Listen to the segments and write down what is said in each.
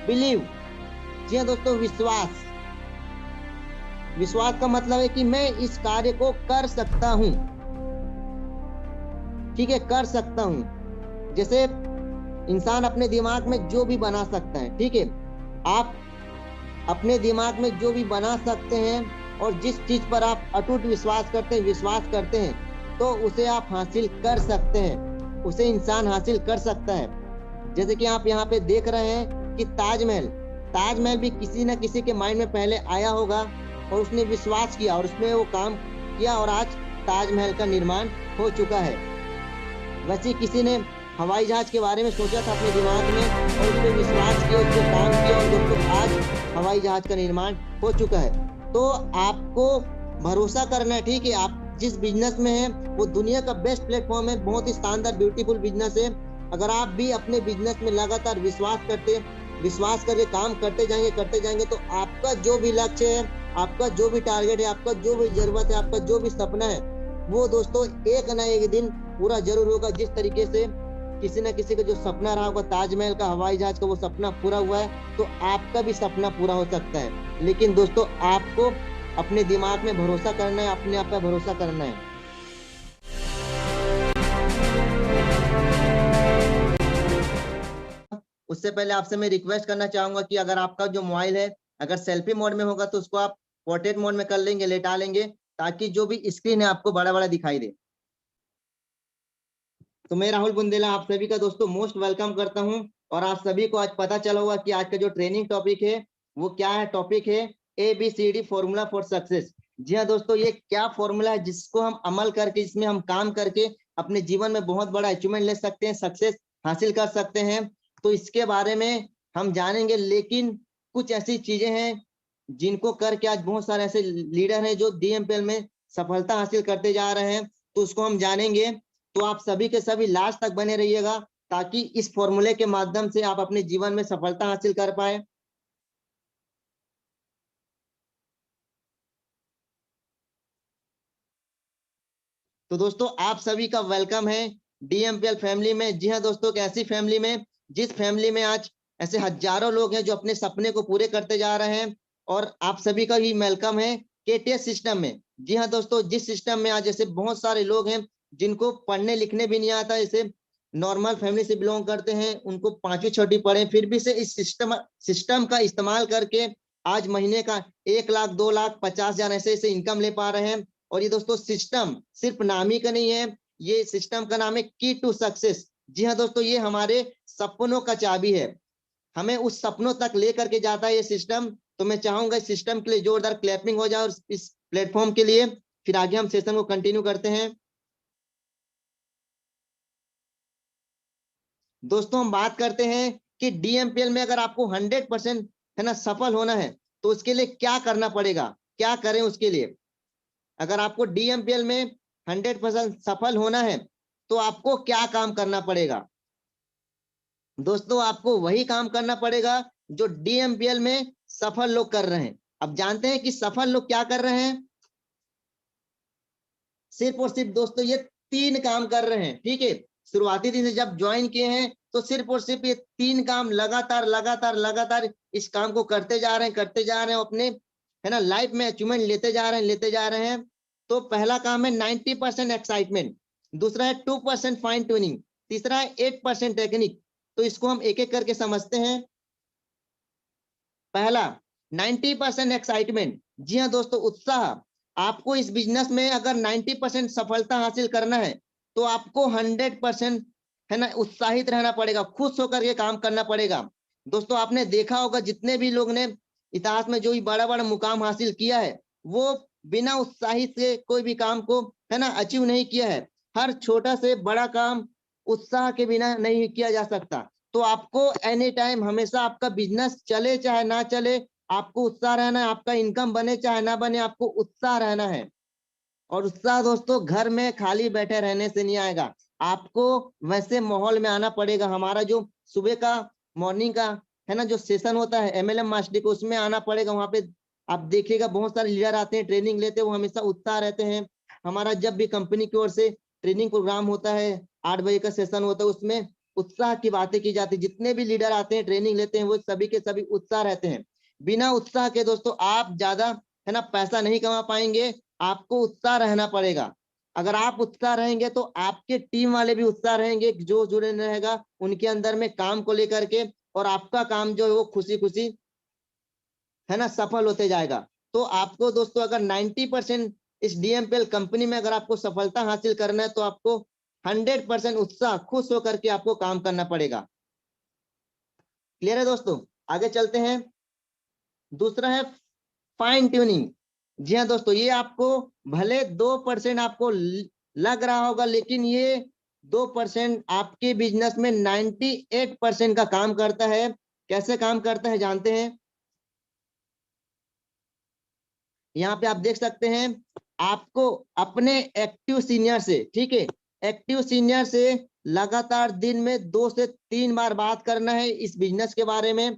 Believe. जी हाँ दोस्तों, विश्वास। विश्वास का मतलब है कि मैं इस कार्य को कर सकता हूं। ठीक है, कर सकता हूं। जैसे इंसान अपने दिमाग में जो भी बना सकता है, ठीक है, आप अपने दिमाग में जो भी बना सकते हैं और जिस चीज पर आप अटूट विश्वास करते हैं, तो उसे आप हासिल कर सकते हैं, उसे इंसान हासिल कर सकता है। जैसे कि आप यहाँ पे देख रहे हैं कि ताजमहल, ताजमहल भी किसी न किसी के माइंड में पहले आया होगा और उसने विश्वास किया और उसमें वो काम किया और आज ताजमहल का निर्माण हो चुका है। वैसे किसी ने हवाई जहाज के बारे में सोचा था अपने दिमाग में और उस पर विश्वास किया, उस पर काम किया और दोस्तों आज हवाई जहाज का निर्माण हो चुका है। तो आपको भरोसा करना है, ठीक है। आप जिस बिजनेस में हैं वो दुनिया का बेस्ट प्लेटफॉर्म है, बहुत ही शानदार ब्यूटीफुल बिजनेस है। अगर आप भी अपने बिजनेस में लगातार विश्वास करके काम करते जाएंगे तो आपका जो भी लक्ष्य है, आपका जो भी टारगेट है, आपका जो भी जरूरत है, आपका जो भी सपना है, वो दोस्तों एक ना एक दिन पूरा जरूर होगा। जिस तरीके से किसी न किसी का जो सपना रहा होगा ताजमहल का, हवाई जहाज का, वो सपना पूरा हुआ है, तो आपका भी सपना पूरा हो सकता है। लेकिन दोस्तों आपको अपने दिमाग में भरोसा करना है, अपने आप पर भरोसा करना है। उससे पहले आपसे मैं रिक्वेस्ट करना चाहूंगा कि अगर आपका जो मोबाइल है अगर सेल्फी मोड में होगा तो उसको आप पोर्ट्रेट मोड में कर लेंगे, लेटा लेंगे, ताकि जो भी स्क्रीन है आपको बड़ा बड़ा दिखाई दे। तो मैं राहुल बुंदेला आप सभी का दोस्तों मोस्ट वेलकम करता हूं। और आप सभी को आज पता चला होगा कि आज का जो ट्रेनिंग टॉपिक है वो क्या है। टॉपिक है ABCD फॉर्मूला फॉर सक्सेस। जी हाँ दोस्तों, ये क्या फॉर्मूला है जिसको हम अमल करके, जिसमें हम काम करके अपने जीवन में बहुत बड़ा अचीवमेंट ले सकते हैं, सक्सेस हासिल कर सकते हैं। तो इसके बारे में हम जानेंगे। लेकिन कुछ ऐसी चीजें हैं जिनको करके आज बहुत सारे ऐसे लीडर हैं जो DMPL में सफलता हासिल करते जा रहे हैं, तो उसको हम जानेंगे। तो आप सभी के सभी लास्ट तक बने रहिएगा ताकि इस फॉर्मूले के माध्यम से आप अपने जीवन में सफलता हासिल कर पाए। तो दोस्तों आप सभी का वेलकम है DMPL फैमिली में। जी हाँ दोस्तों, एक ऐसी फैमिली में जिस फैमिली में आज ऐसे हजारों लोग हैं जो अपने सपने को पूरे करते जा रहे हैं। और आप सभी का भी वेलकम है KTS सिस्टम में। जी हाँ दोस्तों, जिस सिस्टम में आज ऐसे बहुत सारे लोग हैं जिनको पढ़ने लिखने भी नहीं आता, जैसे नॉर्मल फैमिली से बिलोंग करते हैं, उनको पांचवी छठी पढ़े, फिर भी से इस सिस्टम का इस्तेमाल करके आज महीने का 1 लाख 2 लाख 50 हजार ऐसे ऐसे इनकम ले पा रहे हैं। और ये दोस्तों सिस्टम सिर्फ नाम ही का नहीं है, ये सिस्टम का नाम है की टू सक्सेस। जी हाँ दोस्तों, ये हमारे सपनों का चाबी है, हमें उस सपनों तक लेकर के जाता है ये सिस्टम। तो मैं चाहूंगा इस सिस्टम के लिए जोरदार क्लैपिंग हो जाए और इस प्लेटफॉर्म के लिए। फिर आगे हम सेशन को कंटिन्यू करते हैं। दोस्तों हम बात करते हैं कि DMPL में अगर आपको 100% है ना सफल होना है तो उसके लिए क्या करना पड़ेगा, क्या करें उसके लिए। अगर आपको DMPL में 100% सफल होना है तो आपको क्या काम करना पड़ेगा। दोस्तों आपको वही काम करना पड़ेगा जो DMPL में सफल लोग कर रहे हैं। अब जानते हैं कि सफल लोग क्या कर रहे हैं। सिर्फ और सिर्फ दोस्तों ये 3 काम कर रहे हैं, ठीक है। शुरुआती दिन से जब ज्वाइन किए हैं तो सिर्फ और सिर्फ ये 3 काम लगातार लगातार लगातार इस काम को करते जा रहे हैं, अपने है ना लाइफ में अचीवमेंट लेते जा रहे हैं। तो पहला काम है 90% एक्साइटमेंट, दूसरा है 2% फाइन ट्यूनिंग, तीसरा है 8% टेक्निक। तो इसको हम एक एक करके समझते हैं। पहला 90% एक्साइटमेंट। जी हाँ दोस्तों, उत्साह। आपको इस बिजनेस में अगर 90% सफलता हासिल करना है तो आपको 100% है ना उत्साहित रहना पड़ेगा, खुश होकर के काम करना पड़ेगा। दोस्तों आपने देखा होगा जितने भी लोग ने इतिहास में जो भी बड़ा बड़ा मुकाम हासिल किया है वो बिना उत्साहित से कोई भी काम को है ना अचीव नहीं किया है। हर छोटा से बड़ा काम उत्साह के बिना नहीं किया जा सकता। तो आपको एनी टाइम हमेशा आपका बिजनेस चले चाहे ना चले, आपको उत्साह रहना है, आपका इनकम बने चाहे ना बने, आपको उत्साह रहना है। और उत्साह दोस्तों घर में खाली बैठे रहने से नहीं आएगा, आपको वैसे माहौल में आना पड़ेगा। हमारा जो सुबह का मॉर्निंग का है ना जो सेशन होता है MLM मास्टरी को, उसमें आना पड़ेगा। वहां पे आप देखिएगा बहुत सारे लीडर आते हैं, ट्रेनिंग लेते हैं, वो हमेशा उत्साह रहते हैं। हमारा जब भी कंपनी की ओर से ट्रेनिंग प्रोग्राम होता है 8 बजे का सेशन होता है, उसमें उत्साह की बातें की जाती है। जितने भी लीडर आते हैं, ट्रेनिंग लेते हैं, वो सभी के सभी उत्साह रहते हैं। बिना उत्साह के दोस्तों आप ज्यादा है ना पैसा नहीं कमा पाएंगे, आपको उत्साह रहना पड़ेगा। अगर आप उत्साह रहेंगे तो आपके टीम वाले भी उत्साह रहेंगे, जो जुड़े रहेगा उनके अंदर में काम को लेकर के, और आपका काम जो है वो खुशी खुशी है ना सफल होते जाएगा। तो आपको दोस्तों अगर 90% इस डीएमपीएल कंपनी में अगर आपको सफलता हासिल करना है तो आपको 100% उत्साह, खुश होकर के आपको काम करना पड़ेगा। क्लियर है दोस्तों? आगे चलते हैं। दूसरा है फाइन ट्यूनिंग। जी हाँ दोस्तों, ये आपको भले 2% आपको लग रहा होगा, लेकिन ये 2% आपके बिजनेस में 98% का काम करता है। कैसे काम करता है जानते हैं? यहाँ पे आप देख सकते हैं, आपको अपने एक्टिव सीनियर से, ठीक है, एक्टिव सीनियर से लगातार दिन में 2 से 3 बार बात करना है इस बिजनेस के बारे में,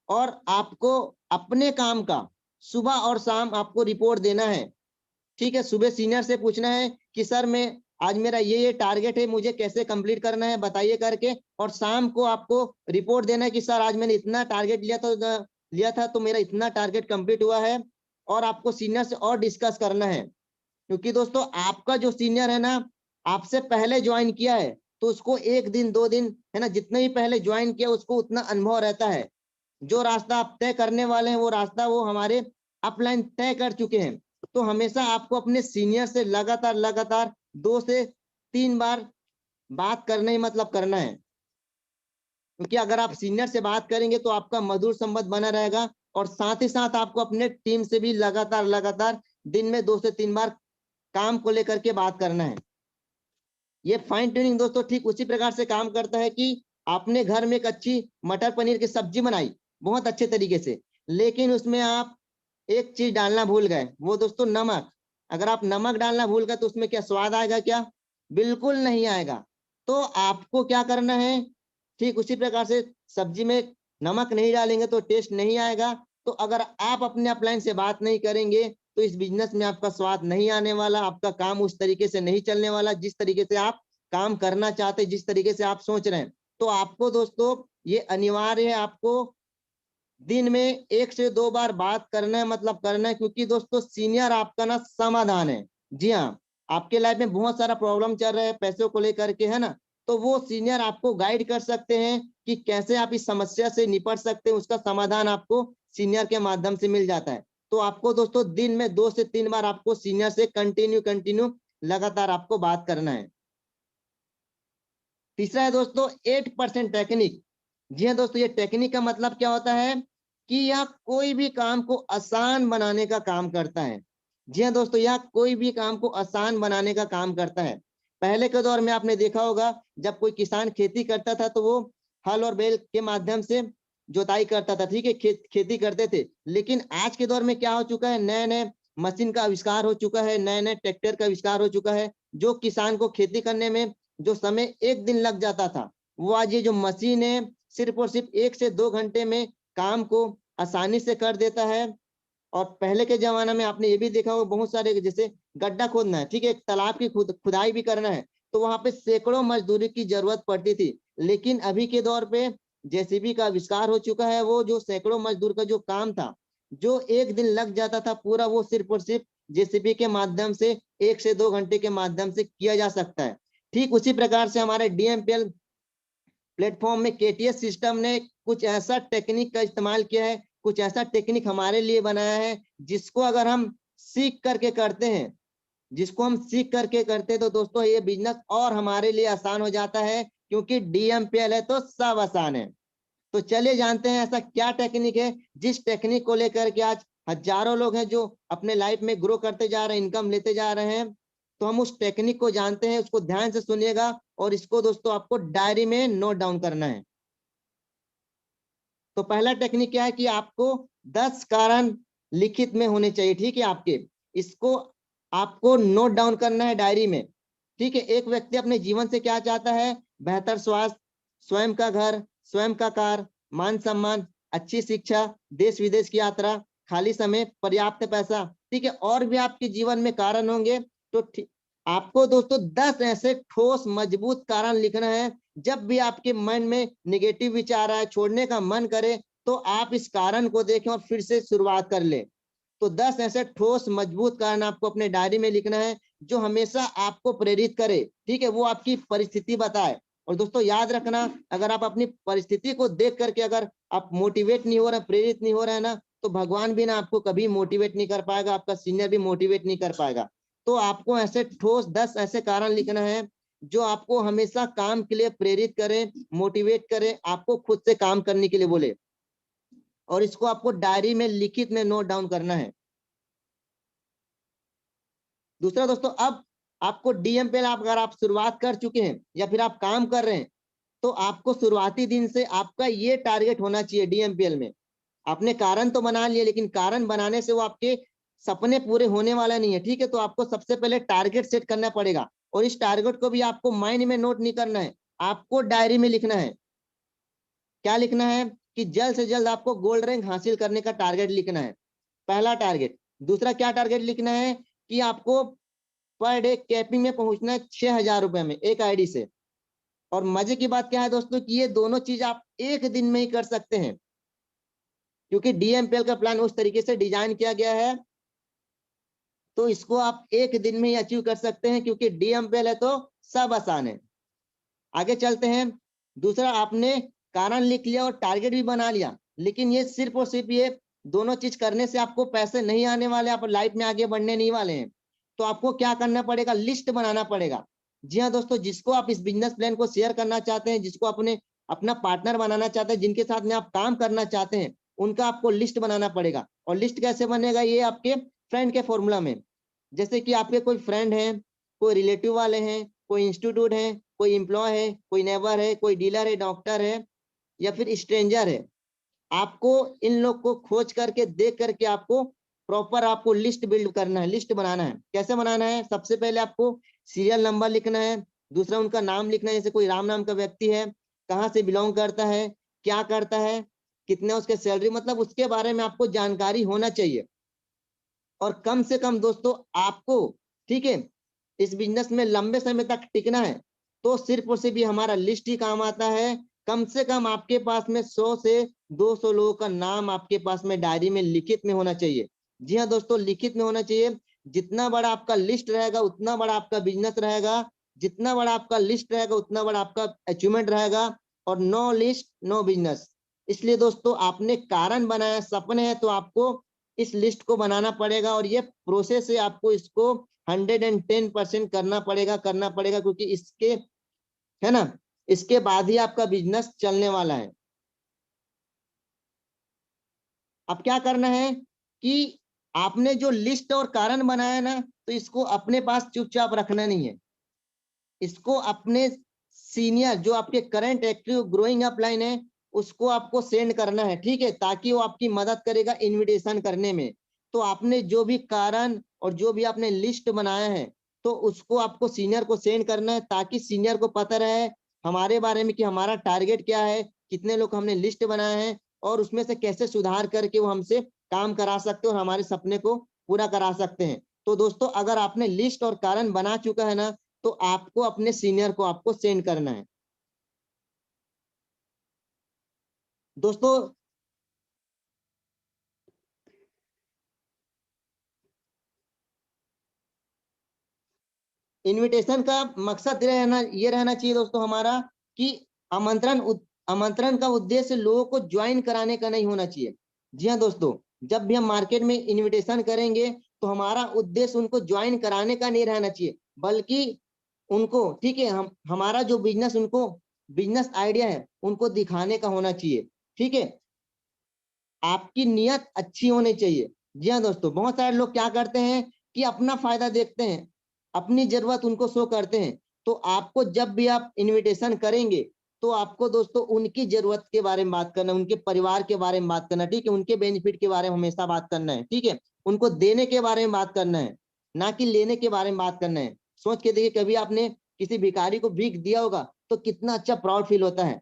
और आपको अपने काम का सुबह और शाम आपको रिपोर्ट देना है। ठीक है, सुबह सीनियर से पूछना है कि सर मैं आज मेरा ये टारगेट है, मुझे कैसे कंप्लीट करना है बताइए करके, और शाम को आपको रिपोर्ट देना है कि सर आज मैंने इतना टारगेट लिया था तो मेरा इतना टारगेट कंप्लीट हुआ है, और आपको सीनियर से और डिस्कस करना है। क्योंकि दोस्तों आपका जो सीनियर है ना, आपसे पहले ज्वाइन किया है, तो उसको 1 दिन 2 दिन है ना, जितने भी पहले ज्वाइन किया उसको उतना अनुभव रहता है। जो रास्ता आप तय करने वाले हैं वो रास्ता वो हमारे अपलाइन तय कर चुके हैं। तो हमेशा आपको अपने सीनियर से लगातार लगातार 2 से 3 बार बात करना ही मतलब करना है। क्योंकि अगर आप सीनियर से बात करेंगे तो आपका मधुर संबंध बना रहेगा, और साथ ही साथ आपको अपने टीम से भी लगातार लगातार दिन में 2 से 3 बार काम को लेकर के बात करना है। ये फाइन ट्यूनिंग दोस्तों ठीक उसी प्रकार से काम करता है कि आपने घर में एक अच्छी मटर पनीर की सब्जी बनाई बहुत अच्छे तरीके से, लेकिन उसमें आप एक चीज डालना भूल गए, वो दोस्तों नमक। अगर आप नमक डालना भूल गए तो उसमें क्या स्वाद आएगा? क्या? बिल्कुल नहीं आएगा। तो आपको क्या करना है, ठीक उसी प्रकार से सब्जी में नमक नहीं डालेंगे तो टेस्ट नहीं आएगा। तो अगर आप अपने अपलाइन से बात नहीं करेंगे तो इस बिजनेस में आपका स्वाद नहीं आने वाला, आपका काम उस तरीके से नहीं चलने वाला जिस तरीके से आप काम करना चाहते, जिस तरीके से आप सोच रहे हैं। तो आपको दोस्तों ये अनिवार्य है, आपको दिन में 1 से 2 बार बात करना है मतलब करना है, क्योंकि दोस्तों सीनियर आपका ना समाधान है। जी हाँ, आपके लाइफ में बहुत सारा प्रॉब्लम चल रहा है पैसों को लेकर के, है ना, तो वो सीनियर आपको गाइड कर सकते हैं कि कैसे आप इस समस्या से निपट सकते हैं। उसका समाधान आपको सीनियर के माध्यम से मिल जाता है। तो आपको दोस्तों दिन में 2 से 3 बार आपको सीनियर से कंटिन्यू लगातार आपको बात करना है। तीसरा है दोस्तों 8% टेक्निक। जी हाँ दोस्तों, ये टेक्निक का मतलब क्या होता है कि यह कोई भी काम को आसान बनाने का काम करता है। जी हाँ दोस्तों, यह कोई भी काम को आसान बनाने का काम करता है। पहले के दौर में आपने देखा होगा, जब कोई किसान खेती करता था तो वो हल और बैल के माध्यम से जोताई करता था, ठीक है, खेती करते थे। लेकिन आज के दौर में क्या हो चुका है, नए नए मशीन का आविष्कार हो चुका है, नए नए ट्रैक्टर का आविष्कार हो चुका है, जो किसान को खेती करने में जो समय 1 दिन लग जाता था, वो आज ये जो मशीन है सिर्फ और सिर्फ 1 से 2 घंटे में काम को आसानी से कर देता है। और पहले के जमाना में आपने ये भी देखा होगा, बहुत सारे जैसे गड्ढा खोदना है, ठीक है, एक तालाब की खुदाई भी करना है, तो वहां पे सैकड़ों मजदूरी की जरूरत पड़ती थी। लेकिन अभी के दौर पे जेसीबी का आविष्कार हो चुका है, वो जो सैकड़ों मजदूर का जो काम था, जो 1 दिन लग जाता था पूरा, वो सिर्फ और सिर्फ जेसीबी के माध्यम से 1 से 2 घंटे के माध्यम से किया जा सकता है। ठीक उसी प्रकार से हमारे डीएमपीएल प्लेटफॉर्म में केटीएस सिस्टम ने कुछ ऐसा टेक्निक का इस्तेमाल किया है, कुछ ऐसा टेक्निक हमारे लिए बनाया है, जिसको अगर हम सीख करके करते हैं, जिसको हम सीख करके करते हैं, तो दोस्तों ये बिजनेस और हमारे लिए आसान हो जाता है, क्योंकि डीएमपीएल है तो सब आसान है। तो चलिए जानते हैं ऐसा क्या टेक्निक है जिस टेक्निक को लेकर के आज हजारों लोग हैं जो अपने लाइफ में ग्रो करते जा रहे हैं, इनकम लेते जा रहे हैं। तो हम उस टेक्निक को जानते हैं, उसको ध्यान से सुनिएगा, और इसको दोस्तों आपको डायरी में नोट डाउन करना है। तो पहला टेक्निक क्या है कि आपको 10 कारण लिखित में होने चाहिए, ठीक है, आपके इसको आपको नोट डाउन करना है डायरी में। ठीक है, एक व्यक्ति अपने जीवन से क्या चाहता है? बेहतर स्वास्थ्य, स्वयं का घर, स्वयं का कार, मान सम्मान, अच्छी शिक्षा, देश विदेश की यात्रा, खाली समय, पर्याप्त पैसा। ठीक है, और भी आपके जीवन में कारण होंगे, तो आपको दोस्तों 10 ऐसे ठोस मजबूत कारण लिखना है। जब भी आपके मन में निगेटिव विचार आए, छोड़ने का मन करे, तो आप इस कारण को देखें और फिर से शुरुआत कर ले। तो 10 ऐसे ठोस मजबूत कारण आपको अपने डायरी में लिखना है जो हमेशा आपको प्रेरित करे, ठीक है, वो आपकी परिस्थिति बताए। और दोस्तों याद रखना, अगर आप अपनी परिस्थिति को देख करके अगर आप मोटिवेट नहीं हो रहे, प्रेरित नहीं हो रहे हैं ना, तो भगवान भी ना आपको कभी मोटिवेट नहीं कर पाएगा, आपका सीनियर भी मोटिवेट नहीं कर पाएगा। तो आपको ऐसे ठोस 10 ऐसे कारण लिखना है जो आपको हमेशा काम के लिए प्रेरित करें, मोटिवेट करें, आपको खुद से काम करने के लिए बोले। और इसको आपको डायरी में लिखित में नोट डाउन करना है। दूसरा दोस्तों, अब आपको डीएमपीएल अगर आप शुरुआत कर चुके हैं या फिर आप काम कर रहे हैं, तो आपको शुरुआती दिन से आपका ये टारगेट होना चाहिए डीएमपीएल में। आपने कारण तो बना लिए, लेकिन कारण बनाने से वो आपके सपने पूरे होने वाला नहीं है, ठीक है। तो आपको सबसे पहले टारगेट सेट करना पड़ेगा, और इस टारगेट को भी आपको माइंड में नोट नहीं करना है, आपको डायरी में लिखना है। क्या लिखना है कि जल्द से जल्द आपको गोल्ड रैंक हासिल करने का टारगेट लिखना है, पहला टारगेट। दूसरा क्या टारगेट लिखना है कि आपको पर डे कैपिंग में पहुंचना है 6,000 रुपए में एक आईडी से। और मजे की बात क्या है दोस्तों कि ये दोनों चीज आप एक दिन में ही कर सकते हैं, क्योंकि डीएमपीएल का प्लान उस तरीके से डिजाइन किया गया है, तो इसको आप एक दिन में ही अचीव कर सकते हैं, क्योंकि डीएमपीएल है तो सब आसान है। आगे चलते हैं। दूसरा, आपने कारण लिख लिया और टारगेट भी बना लिया, लेकिन ये सिर्फ और सिर्फ ये दोनों चीज करने से आपको पैसे नहीं आने वाले, आप लाइफ में आगे बढ़ने नहीं वाले हैं। तो आपको क्या करना पड़ेगा, लिस्ट बनाना पड़ेगा। जी हाँ दोस्तों, जिसको आप इस बिजनेस प्लान को शेयर करना चाहते हैं, जिसको अपने अपना पार्टनर बनाना चाहते हैं, जिनके साथ में आप काम करना चाहते हैं, उनका आपको लिस्ट बनाना पड़ेगा। और लिस्ट कैसे बनेगा, ये आपके फ्रेंड के फॉर्मूला में। जैसे कि आपके कोई फ्रेंड है, कोई रिलेटिव वाले हैं, कोई इंस्टीट्यूट है, कोई एम्प्लॉय है, कोई नेबर है, कोई डीलर है, डॉक्टर है, या फिर स्ट्रेंजर है। आपको इन लोग को खोज करके देख करके आपको प्रॉपर आपको लिस्ट बिल्ड करना है, लिस्ट बनाना है। कैसे बनाना है, सबसे पहले आपको सीरियल नंबर लिखना है। दूसरा, उनका नाम लिखना है, जैसे कोई राम नाम का व्यक्ति है, कहाँ से बिलोंग करता है, क्या करता है, कितना उसके सैलरी, मतलब उसके बारे में आपको जानकारी होना चाहिए। और कम से कम दोस्तों आपको, ठीक है, इस बिजनेस में लंबे समय तक टिकना है, तो सिर्फ और सिर्फ हमारा लिस्ट ही काम आता है। कम से कम आपके पास में 100 से 200 लोगों का नाम आपके पास में डायरी में लिखित में होना चाहिए। जी हाँ दोस्तों, लिखित में होना चाहिए। जितना बड़ा आपका लिस्ट रहेगा उतना बड़ा आपका बिजनेस रहेगा, जितना बड़ा आपका लिस्ट रहेगा उतना बड़ा आपका अचीवमेंट रहेगा। और नो लिस्ट नो बिजनेस। इसलिए दोस्तों, आपने कारण बनाया, सपने हैं, तो आपको इस लिस्ट को बनाना पड़ेगा, और ये प्रोसेस है, आपको इसको 110% करना पड़ेगा, क्योंकि इसके, है ना, इसके बाद ही आपका बिजनेस चलने वाला है। अब क्या करना है कि आपने जो लिस्ट और कारण बनाया ना, तो इसको अपने पास चुपचाप रखना नहीं है, इसको अपने सीनियर जो आपके करंट एक्टिव ग्रोइंग अपलाइन है उसको आपको सेंड करना है, ठीक है, ताकि वो आपकी मदद करेगा इनविटेशन करने में। तो आपने जो भी कारण और जो भी आपने लिस्ट बनाया है, तो उसको आपको सीनियर को सेंड करना है, ताकि सीनियर को पता रहे हमारे बारे में कि हमारा टारगेट क्या है, कितने लोग हमने लिस्ट बनाए हैं, और उसमें से कैसे सुधार करके वो हमसे काम करा सकते हैं और हमारे सपने को पूरा करा सकते हैं। तो दोस्तों, अगर आपने लिस्ट और कारण बना चुका है ना, तो आपको अपने सीनियर को आपको सेंड करना है। दोस्तों, इनविटेशन का मकसद ये रहना चाहिए दोस्तों हमारा, कि आमंत्रण आमंत्रण का उद्देश्य लोगों को ज्वाइन कराने का नहीं होना चाहिए। जी हाँ दोस्तों, जब भी हम मार्केट में इनविटेशन करेंगे, तो हमारा उद्देश्य उनको ज्वाइन कराने का नहीं रहना चाहिए, बल्कि उनको, ठीक है, हम हमारा जो बिजनेस, उनको बिजनेस आइडिया है उनको दिखाने का होना चाहिए, ठीक है। आपकी नियत अच्छी होनी चाहिए। जी हाँ दोस्तों, बहुत सारे लोग क्या करते हैं कि अपना फायदा देखते हैं, अपनी जरूरत उनको शो करते हैं। तो आपको जब भी आप इनविटेशन करेंगे, तो आपको दोस्तों उनकी जरूरत के बारे में बात करना, उनके परिवार के बारे में बात करना, ठीक है, उनके बेनिफिट के बारे में हमेशा बात करना है, ठीक है, उनको देने के बारे में बात करना है, ना कि लेने के बारे में बात करना है। सोच के देखिए, कभी आपने किसी भिखारी को भीख दिया होगा तो कितना अच्छा प्राउड फील होता है।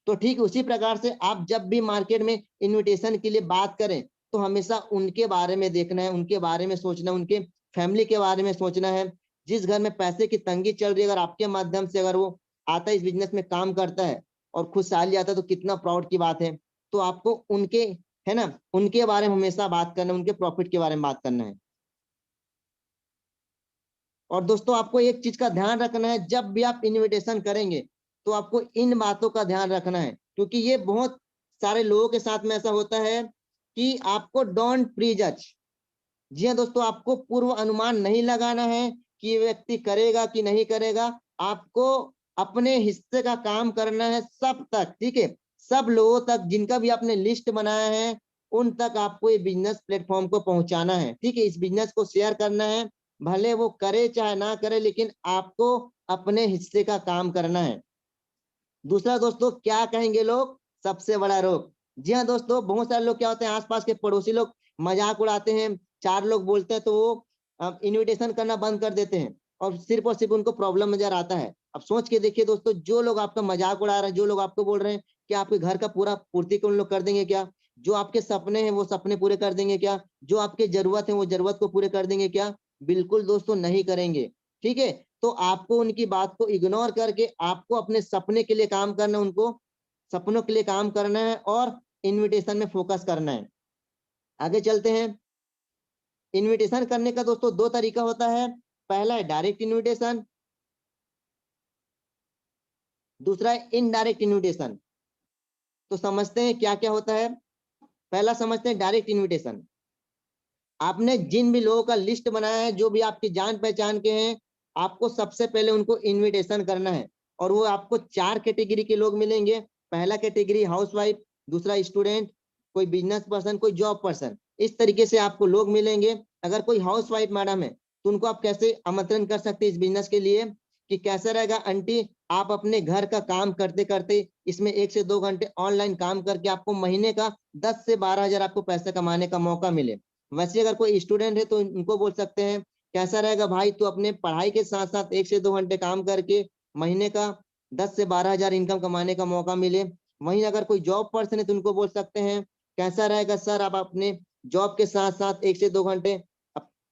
तो ठीक उसी प्रकार से आप जब भी मार्केट में इनविटेशन के लिए बात करें, तो हमेशा उनके बारे में देखना है, उनके बारे में सोचना है, उनके फैमिली के बारे में सोचना है, जिस घर में पैसे की तंगी चल रही है, अगर आपके माध्यम से अगर वो आता है, इस बिजनेस में काम करता है और खुशहाली आता है, तो कितना प्राउड की बात है। तो आपको उनके, है ना, उनके बारे में हमेशा बात करना है, उनके प्रॉफिट के बारे में बात करना है। और दोस्तों आपको एक चीज का ध्यान रखना है, जब भी आप इनविटेशन करेंगे तो आपको इन बातों का ध्यान रखना है, क्योंकि ये बहुत सारे लोगों के साथ में ऐसा होता है कि आपको डोंट प्री जज। जी हाँ दोस्तों, आपको पूर्व अनुमान नहीं लगाना है कि ये व्यक्ति करेगा कि नहीं करेगा। आपको अपने हिस्से का काम करना है सब तक, ठीक है, सब लोगों तक जिनका भी आपने लिस्ट बनाया है उन तक आपको ये बिजनेस प्लेटफॉर्म को पहुंचाना है, ठीक है। इस बिजनेस को शेयर करना है, भले वो करे चाहे ना करे, लेकिन आपको अपने हिस्से का काम करना है। दूसरा दोस्तों, क्या कहेंगे लोग, सबसे बड़ा रोग। जी हाँ दोस्तों, बहुत सारे लोग क्या होते हैं, आसपास के पड़ोसी लोग मजाक उड़ाते हैं, चार लोग बोलते हैं तो वो इनविटेशन करना बंद कर देते हैं और सिर्फ उनको प्रॉब्लम नजर आता है। अब सोच के देखिए दोस्तों, जो लोग आपका मजाक उड़ा रहे हैं, जो लोग आपको बोल रहे हैं कि आपके घर का पूरा पूर्ति को उन लोग कर देंगे क्या, जो आपके सपने हैं वो सपने पूरे कर देंगे क्या, जो आपके जरूरत है वो जरूरत को पूरे कर देंगे क्या, बिल्कुल दोस्तों नहीं करेंगे, ठीक है। तो आपको उनकी बात को इग्नोर करके आपको अपने सपने के लिए काम करना, उनको सपनों के लिए काम करना है और इनविटेशन में फोकस करना है। आगे चलते हैं। इनविटेशन करने का दोस्तों दो तरीका होता है, पहला है डायरेक्ट इनविटेशन, दूसरा है इनडायरेक्ट इनविटेशन। तो समझते हैं क्या क्या होता है। पहला समझते हैं डायरेक्ट इनविटेशन। आपने जिन भी लोगों का लिस्ट बनाया है, जो भी आपकी जान पहचान के हैं, आपको सबसे पहले उनको इनविटेशन करना है। और वो आपको चार कैटेगरी के लोग मिलेंगे। पहला कैटेगरी हाउसवाइफ, दूसरा स्टूडेंट, कोई बिजनेस पर्सन, कोई जॉब पर्सन, इस तरीके से आपको लोग मिलेंगे। अगर कोई हाउसवाइफ मैडम है तो उनको आप कैसे आमंत्रण कर सकते हैं इस बिजनेस के लिए, कि कैसे रहेगा आंटी, आप अपने घर का काम करते करते इसमें 1 से 2 घंटे ऑनलाइन काम करके आपको महीने का 10 से 12 हजार आपको पैसे कमाने का मौका मिले। वैसे अगर कोई स्टूडेंट है तो उनको बोल सकते हैं, कैसा रहेगा भाई, तू अपने पढ़ाई के साथ साथ 1 से 2 घंटे काम करके महीने का 10 से 12 हजार इनकम कमाने का मौका मिले। वहीं अगर कोई जॉब पर्सन है तो उनको बोल सकते हैं, कैसा रहेगा सर, आप अपने जॉब के साथ साथ 1 से 2 घंटे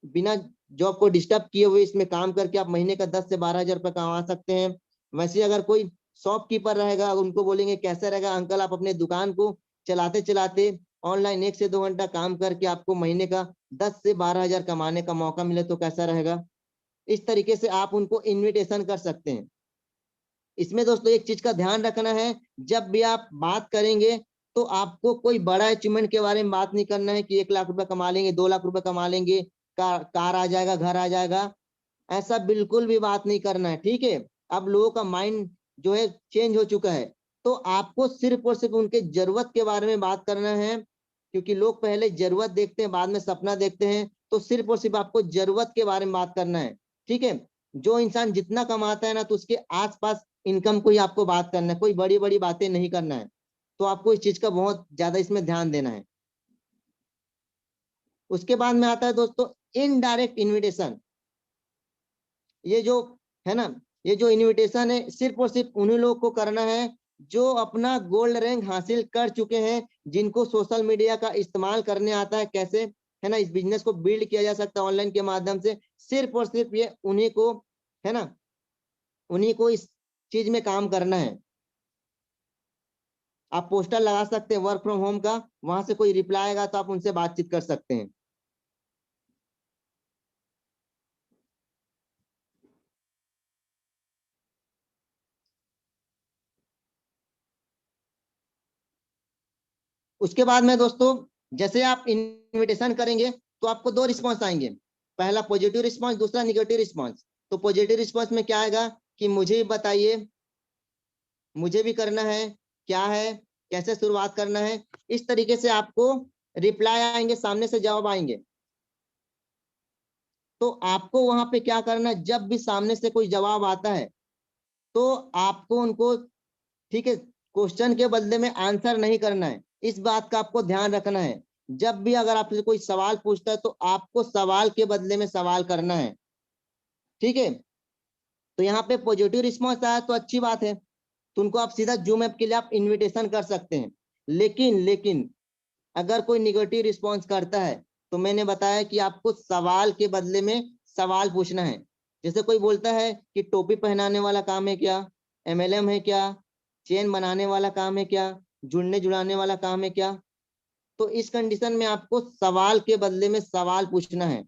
बिना जॉब को डिस्टर्ब किए हुए इसमें काम करके आप महीने का 10 से 12 हजार रुपये कमा सकते हैं। वैसे अगर कोई शॉपकीपर रहेगा, उनको बोलेंगे कैसा रहेगा अंकल, आप अपने दुकान को चलाते चलाते ऑनलाइन 1 से 2 घंटा काम करके आपको महीने का 10 से 12 हजार कमाने का मौका मिले तो कैसा रहेगा। इस तरीके से आप उनको इनविटेशन कर सकते हैं। इसमें दोस्तों एक चीज का ध्यान रखना है, जब भी आप बात करेंगे तो आपको कोई बड़ा अचीवमेंट के बारे में बात नहीं करना है कि 1 लाख रुपए कमा लेंगे, 2 लाख रुपए कमा लेंगे, कार आ जाएगा, घर आ जाएगा, ऐसा बिल्कुल भी बात नहीं करना है, ठीक है। अब लोगों का माइंड जो है चेंज हो चुका है, तो आपको सिर्फ और सिर्फ उनके जरूरत के बारे में बात करना है, क्योंकि लोग पहले जरूरत देखते हैं बाद में सपना देखते हैं। तो सिर्फ और सिर्फ आपको जरूरत के बारे में बात करना है, ठीक है। जो इंसान जितना कमाता है ना, तो उसके आसपास इनकम को ही आपको बात करना है, कोई बड़ी बड़ी बातें नहीं करना है। तो आपको इस चीज का बहुत ज्यादा इसमें ध्यान देना है। उसके बाद में आता है दोस्तों इनडायरेक्ट इनविटेशन। ये जो है ना, ये जो इनविटेशन है सिर्फ और सिर्फ उन्हीं लोगों को करना है जो अपना गोल्ड रैंक हासिल कर चुके हैं, जिनको सोशल मीडिया का इस्तेमाल करने आता है, कैसे, है ना, इस बिजनेस को बिल्ड किया जा सकता है ऑनलाइन के माध्यम से। सिर्फ और सिर्फ ये उन्हीं को, है ना, उन्हीं को इस चीज में काम करना है। आप पोस्टर लगा सकते हैं वर्क फ्रॉम होम का, वहां से कोई रिप्लाई आएगा तो आप उनसे बातचीत कर सकते हैं। उसके बाद में दोस्तों, जैसे आप इनविटेशन करेंगे तो आपको दो रिस्पॉन्स आएंगे, पहला पॉजिटिव रिस्पॉन्स, दूसरा निगेटिव रिस्पॉन्स। तो पॉजिटिव रिस्पॉन्स में क्या आएगा कि मुझे बताइए, मुझे भी करना है, क्या है, कैसे शुरुआत करना है, इस तरीके से आपको रिप्लाई आएंगे, सामने से जवाब आएंगे। तो आपको वहां पे क्या करना है, जब भी सामने से कोई जवाब आता है तो आपको उनको, ठीक है, क्वेश्चन के बदले में आंसर नहीं करना है, इस बात का आपको ध्यान रखना है। जब भी अगर आपसे कोई सवाल पूछता है तो आपको सवाल के बदले में सवाल करना है, ठीक है। तो यहाँ पे पॉजिटिव रिस्पॉन्स आया तो अच्छी बात है, तो उनको आप सीधा जूम ऐप के लिए आप इनविटेशन कर सकते हैं। लेकिन अगर कोई निगेटिव रिस्पॉन्स करता है तो मैंने बताया कि आपको सवाल के बदले में सवाल पूछना है। जैसे कोई बोलता है कि टोपी पहनाने वाला काम है क्या, MLM है क्या, चेन बनाने वाला काम है क्या, जुड़ने जुड़ाने वाला काम है क्या। तो इस कंडीशन में आपको सवाल के बदले में सवाल पूछना है।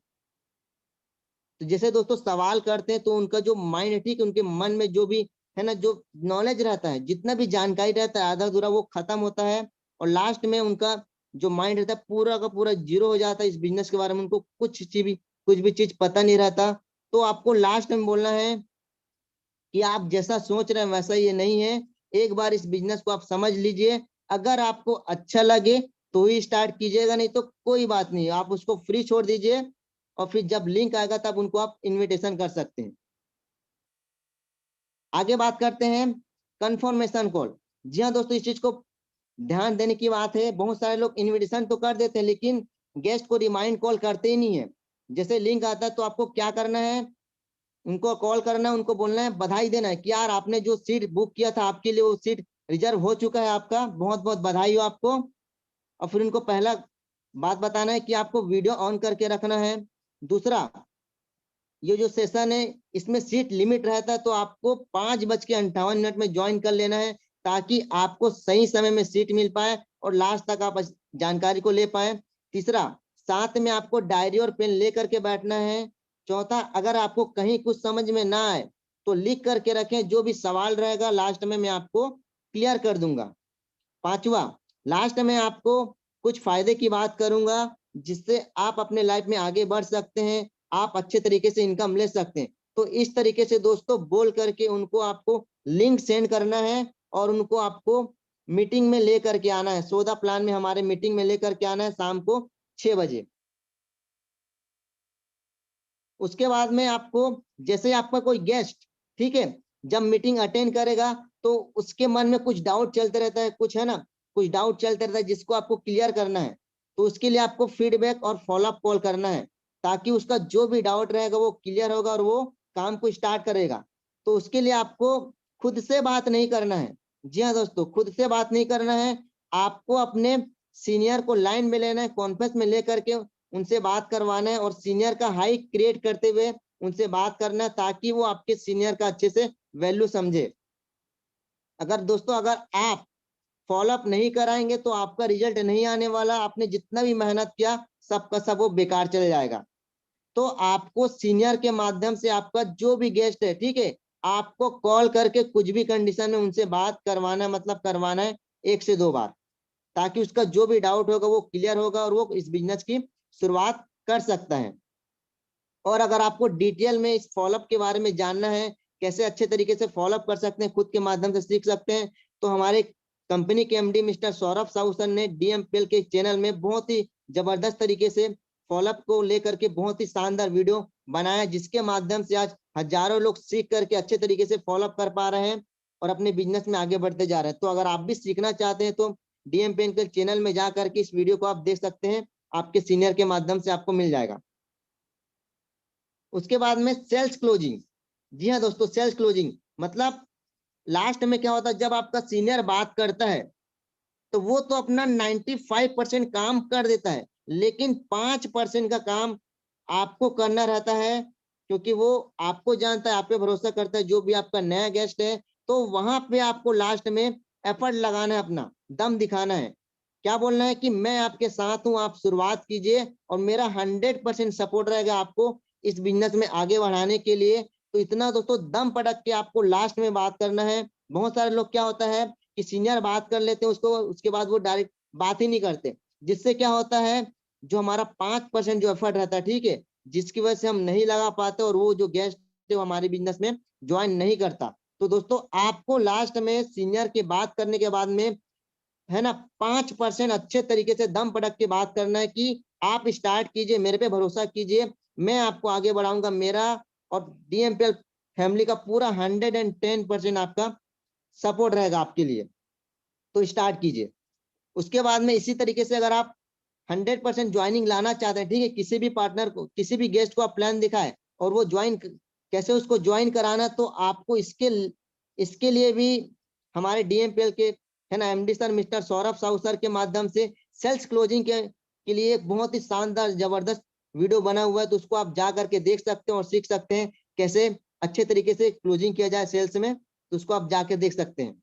तो जैसे दोस्तों सवाल करते हैं तो उनका जो माइंड है, ठीक है, उनके मन में जो भी है ना, जो नॉलेज रहता है, जितना भी जानकारी रहता है, आधा अधूरा वो खत्म होता है और लास्ट में उनका जो माइंड रहता है पूरा का पूरा जीरो हो जाता है। इस बिजनेस के बारे में उनको कुछ भी चीज पता नहीं रहता। तो आपको लास्ट में बोलना है कि आप जैसा सोच रहे हैं वैसा ये नहीं है, एक बार इस बिजनेस को आप समझ लीजिए। अगर आपको अच्छा लगे तो ही स्टार्ट कीजिएगा, नहीं तो कोई बात नहीं, आप उसको फ्री छोड़ दीजिए और फिर जब लिंक आएगा तब उनको आप इनविटेशन कर सकते हैं। आगे बात करते हैं कंफर्मेशन कॉल। जी हाँ दोस्तों, इस चीज को ध्यान देने की बात है। बहुत सारे लोग इनविटेशन तो कर देते हैं लेकिन गेस्ट को रिमाइंड कॉल करते ही नहीं है। जैसे लिंक आता है तो आपको क्या करना है, उनको कॉल करना है, उनको बोलना है, बधाई देना है कि यार आपने जो सीट बुक किया था आपके लिए वो सीट रिजर्व हो चुका है, आपका बहुत बहुत बधाई हो आपको। और फिर उनको पहला बात बताना है कि आपको वीडियो ऑन करके रखना है। दूसरा, ये जो सेशन है इसमें सीट लिमिट रहता है तो आपको 5:58 में ज्वाइन कर लेना है ताकि आपको सही समय में सीट मिल पाए और लास्ट तक आप जानकारी को ले पाए। तीसरा, साथ में आपको डायरी और पेन लेकर के बैठना है। चौथा, अगर आपको कहीं कुछ समझ में ना आए तो लिख करके रखें, जो भी सवाल रहेगा लास्ट में मैं आपको क्लियर कर दूंगा। पांचवा, लास्ट में आपको कुछ फायदे की बात करूंगा जिससे आप अपने लाइफ में आगे बढ़ सकते हैं, आप अच्छे तरीके से इनकम ले सकते हैं। तो इस तरीके से दोस्तों बोल करके उनको आपको लिंक सेंड करना है और उनको आपको मीटिंग में लेकर के आना है, सौदा प्लान में हमारे मीटिंग में लेकर के आना है शाम को 6 बजे। उसके बाद में आपको, जैसे आपका कोई गेस्ट, ठीक है, जब मीटिंग अटेंड करेगा तो उसके मन में कुछ डाउट चलते रहता है, कुछ है ना, कुछ डाउट चलते रहता है जिसको आपको क्लियर करना है। तो उसके लिए आपको फीडबैक और फॉलोअप कॉल करना है ताकि उसका जो भी डाउट रहेगा वो क्लियर होगा और वो काम को स्टार्ट करेगा। तो उसके लिए आपको खुद से बात नहीं करना है। जी हाँ दोस्तों, खुद से बात नहीं करना है, आपको अपने सीनियर को लाइन में लेना है, कॉन्फ्रेंस में लेकर के उनसे बात करवाना है और सीनियर का हाई क्रिएट करते हुए उनसे बात करना है ताकि वो आपके सीनियर का अच्छे से वैल्यू समझे। अगर दोस्तों अगर आप फॉलोअप नहीं कराएंगे तो आपका रिजल्ट नहीं आने वाला, आपने जितना भी मेहनत किया सबका सब वो बेकार चले जाएगा। तो आपको सीनियर के माध्यम से आपका जो भी गेस्ट है, ठीक है, आपको कॉल करके कुछ भी कंडीशन में उनसे बात करवाना है, मतलब करवाना है 1 से 2 बार, ताकि उसका जो भी डाउट होगा वो क्लियर होगा और वो इस बिजनेस की शुरुआत कर सकता है। और अगर आपको डिटेल में इस फॉलोअप के बारे में जानना है, कैसे अच्छे तरीके से फॉलोअप कर सकते हैं, खुद के माध्यम से सीख सकते हैं, तो हमारे कंपनी के MD mister Saurabh Sahu sir ने DMPL के चैनल में बहुत ही जबरदस्त तरीके से फॉलोअप को लेकर के बहुत ही शानदार वीडियो बनाया, जिसके माध्यम से आज हजारों लोग सीख करके अच्छे तरीके से फॉलोअप कर पा रहे हैं और अपने बिजनेस में आगे बढ़ते जा रहे हैं। तो अगर आप भी सीखना चाहते हैं तो DMPL के चैनल में जा करके इस वीडियो को आप देख सकते हैं, आपके सीनियर के माध्यम से आपको मिल जाएगा। उसके बाद में सेल्स क्लोजिंग। जी हाँ दोस्तों, सेल्स क्लोजिंग मतलब लास्ट में क्या होता है, जब आपका सीनियर बात करता है तो वो तो अपना 95% काम कर देता है लेकिन 5% का काम आपको करना रहता है, क्योंकि वो आपको जानता है, आप पे भरोसा करता है, जो भी आपका नया गेस्ट है। तो वहां पे आपको लास्ट में एफर्ट लगाना है, अपना दम दिखाना है, क्या बोलना है कि मैं आपके साथ हूं, आप शुरुआत कीजिए और मेरा 100% सपोर्ट रहेगा आपको इस बिजनेस में आगे बढ़ाने के लिए। तो इतना दोस्तों दम पटक के आपको लास्ट में बात करना है। बहुत सारे लोग क्या होता है कि सीनियर बात कर लेते हैं उसको, उसके बाद वो डायरेक्ट बात ही नहीं करते, जिससे क्या होता है जो हमारा 5% जो एफर्ट रहता है, ठीक है, जिसकी वजह से हम नहीं लगा पाते और वो जो गेस्ट है वो हमारे बिजनेस में ज्वाइन नहीं करता। तो दोस्तों आपको लास्ट में सीनियर की बात करने के बाद में, है ना, 5% अच्छे तरीके से दम पटक के बात करना है कि आप स्टार्ट कीजिए, मेरे पे भरोसा कीजिए, मैं आपको आगे बढ़ाऊंगा, मेरा और DMPL फैमिली का पूरा 110% आपका सपोर्ट रहेगा आपके लिए। तो स्टार्ट कीजिए। उसके बाद में इसी तरीके से अगर आप 100% ज्वाइनिंग लाना चाहते हैं, ठीक है, किसी भी पार्टनर को, किसी भी गेस्ट को आप प्लान दिखाए और वो ज्वाइन, कैसे उसको ज्वाइन कराना, तो आपको इसके लिए भी हमारे DMPL के, है ना, MD sir mister Saurabh Sahu sir के माध्यम से सेल्स क्लोजिंग के लिए एक बहुत ही शानदार जबरदस्त वीडियो बना हुआ है, तो उसको आप जा करके देख सकते हैं और सीख सकते हैं कैसे अच्छे तरीके से क्लोजिंग किया जाए सेल्स में, तो उसको आप जाके देख सकते हैं।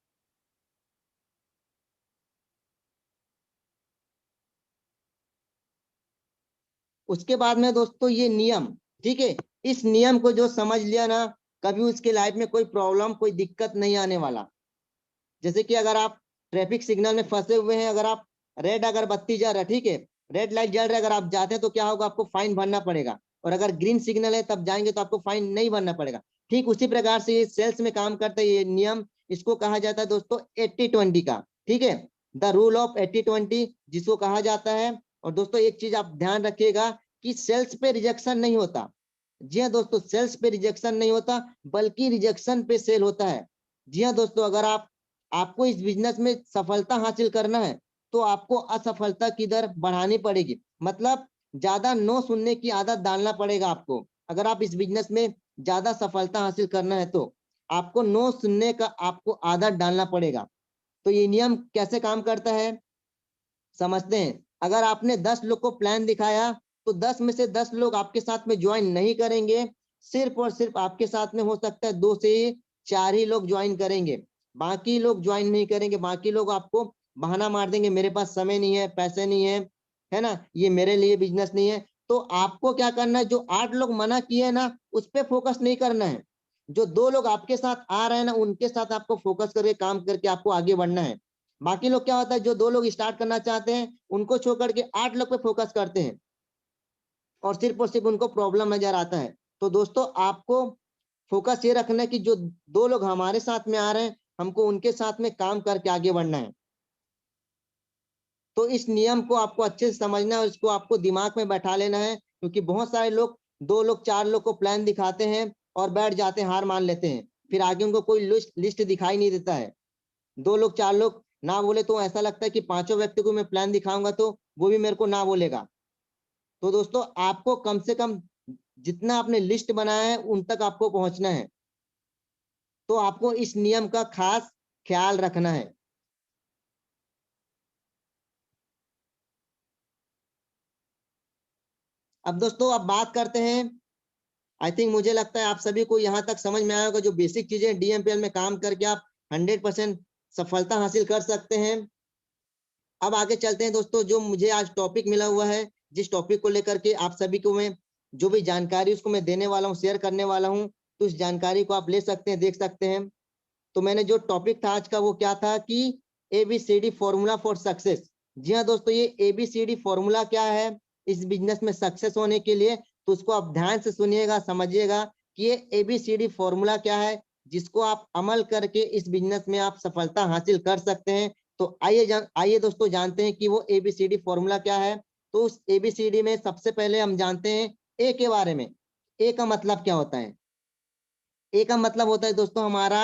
उसके बाद में दोस्तों ये नियम, ठीक है, इस नियम को जो समझ लिया ना, कभी उसके लाइफ में कोई प्रॉब्लम कोई दिक्कत नहीं आने वाला। जैसे कि अगर आप ट्रैफिक सिग्नल में फंसे हुए हैं, अगर आप रेड अगर बत्ती जल रहा है, ठीक है, रेड लाइट जल रहा है, अगर आप जाते हैं तो क्या होगा, आपको फाइन भरना पड़ेगा। और अगर ग्रीन सिग्नल है तब जाएंगे तो आपको फाइन नहीं भरना पड़ेगा। ठीक उसी प्रकार से ये सेल्स में काम करता है ये नियम, इसको कहा जाता है दोस्तों 80-20 का, ठीक है, द रूल ऑफ 80-20 जिसको कहा जाता है। और दोस्तों एक चीज आप ध्यान रखिएगा कि सेल्स पे रिजेक्शन नहीं होता। जी हाँ दोस्तों, सेल्स पे रिजेक्शन नहीं होता, बल्कि रिजेक्शन पे सेल होता है। जी हाँ दोस्तों, अगर आपको इस बिजनेस में सफलता हासिल करना है तो आपको असफलता की दर बढ़ानी पड़ेगी। मतलब ज्यादा नो सुनने की आदत डालना पड़ेगा आपको। अगर आप इस बिजनेस में ज्यादा सफलता हासिल करना है तो आपको नो सुनने का आपको आदत डालना पड़ेगा। तो ये नियम कैसे काम करता है समझते हैं। अगर आपने 10 लोग को प्लान दिखाया तो 10 में से 10 लोग आपके साथ में ज्वाइन नहीं करेंगे। सिर्फ और सिर्फ आपके साथ में हो सकता है 2 से 4 ही लोग ज्वाइन करेंगे, बाकी लोग ज्वाइन नहीं करेंगे। बाकी लोग आपको बहाना मार देंगे, मेरे पास समय नहीं है, पैसे नहीं है ना, ये मेरे लिए बिजनेस नहीं है। तो आपको क्या करना है, जो 8 लोग मना किए ना उस पर फोकस नहीं करना है। जो 2 लोग आपके साथ आ रहे हैं ना उनके साथ आपको फोकस करके काम करके आपको आगे बढ़ना है। बाकी लोग क्या होता है, जो 2 लोग स्टार्ट करना चाहते हैं उनको छोड़ के 8 लोग पे फोकस करते हैं और सिर्फ उनको प्रॉब्लम नजर आता है। तो दोस्तों आपको फोकस ये रखना है कि जो 2 लोग हमारे साथ में आ रहे हैं हमको उनके साथ में काम करके आगे बढ़ना है। तो इस नियम को आपको अच्छे से समझना है, इसको आपको दिमाग में बैठा लेना है, क्योंकि बहुत सारे लोग 2 लोग 4 लोग को प्लान दिखाते हैं और बैठ जाते हैं, हार मान लेते हैं, फिर आगे उनको कोई लिस्ट दिखाई नहीं देता है। 2 लोग 4 लोग ना बोले तो ऐसा लगता है कि पांचों व्यक्ति को मैं प्लान दिखाऊंगा तो वो भी मेरे को ना बोलेगा। तो दोस्तों आपको कम से कम जितना आपने लिस्ट बनाया है उन तक आपको पहुंचना है। तो आपको इस नियम का खास ख्याल रखना है। अब दोस्तों अब बात करते हैं, आई थिंक मुझे लगता है आप सभी को यहाँ तक समझ में आया होगा जो बेसिक चीजें डीएमपीएल में काम करके आप 100% सफलता हासिल कर सकते हैं। अब आगे चलते हैं दोस्तों, जो मुझे आज टॉपिक मिला हुआ है, जिस टॉपिक को लेकर के आप सभी को मैं जो भी जानकारी उसको मैं देने वाला हूँ, शेयर करने वाला हूँ, तो उस जानकारी को आप ले सकते हैं, देख सकते हैं। तो मैंने जो टॉपिक था आज का वो क्या था कि एबीसीडी फॉर्मूला फॉर सक्सेस। जी हाँ दोस्तों, ये एबीसीडी फॉर्मूला क्या है इस बिजनेस में सक्सेस होने के लिए, तो उसको आप ध्यान से सुनिएगा, समझिएगा कि ये एबीसीडी फॉर्मूला क्या है जिसको आप अमल करके इस बिजनेस में आप सफलता हासिल कर सकते हैं। तो आइए दोस्तों जानते हैं कि वो एबीसीडी फॉर्मूला क्या है। तो उस एबीसीडी में सबसे पहले हम जानते हैं ए के बारे में। ए का मतलब क्या होता है? ए का मतलब होता है दोस्तों हमारा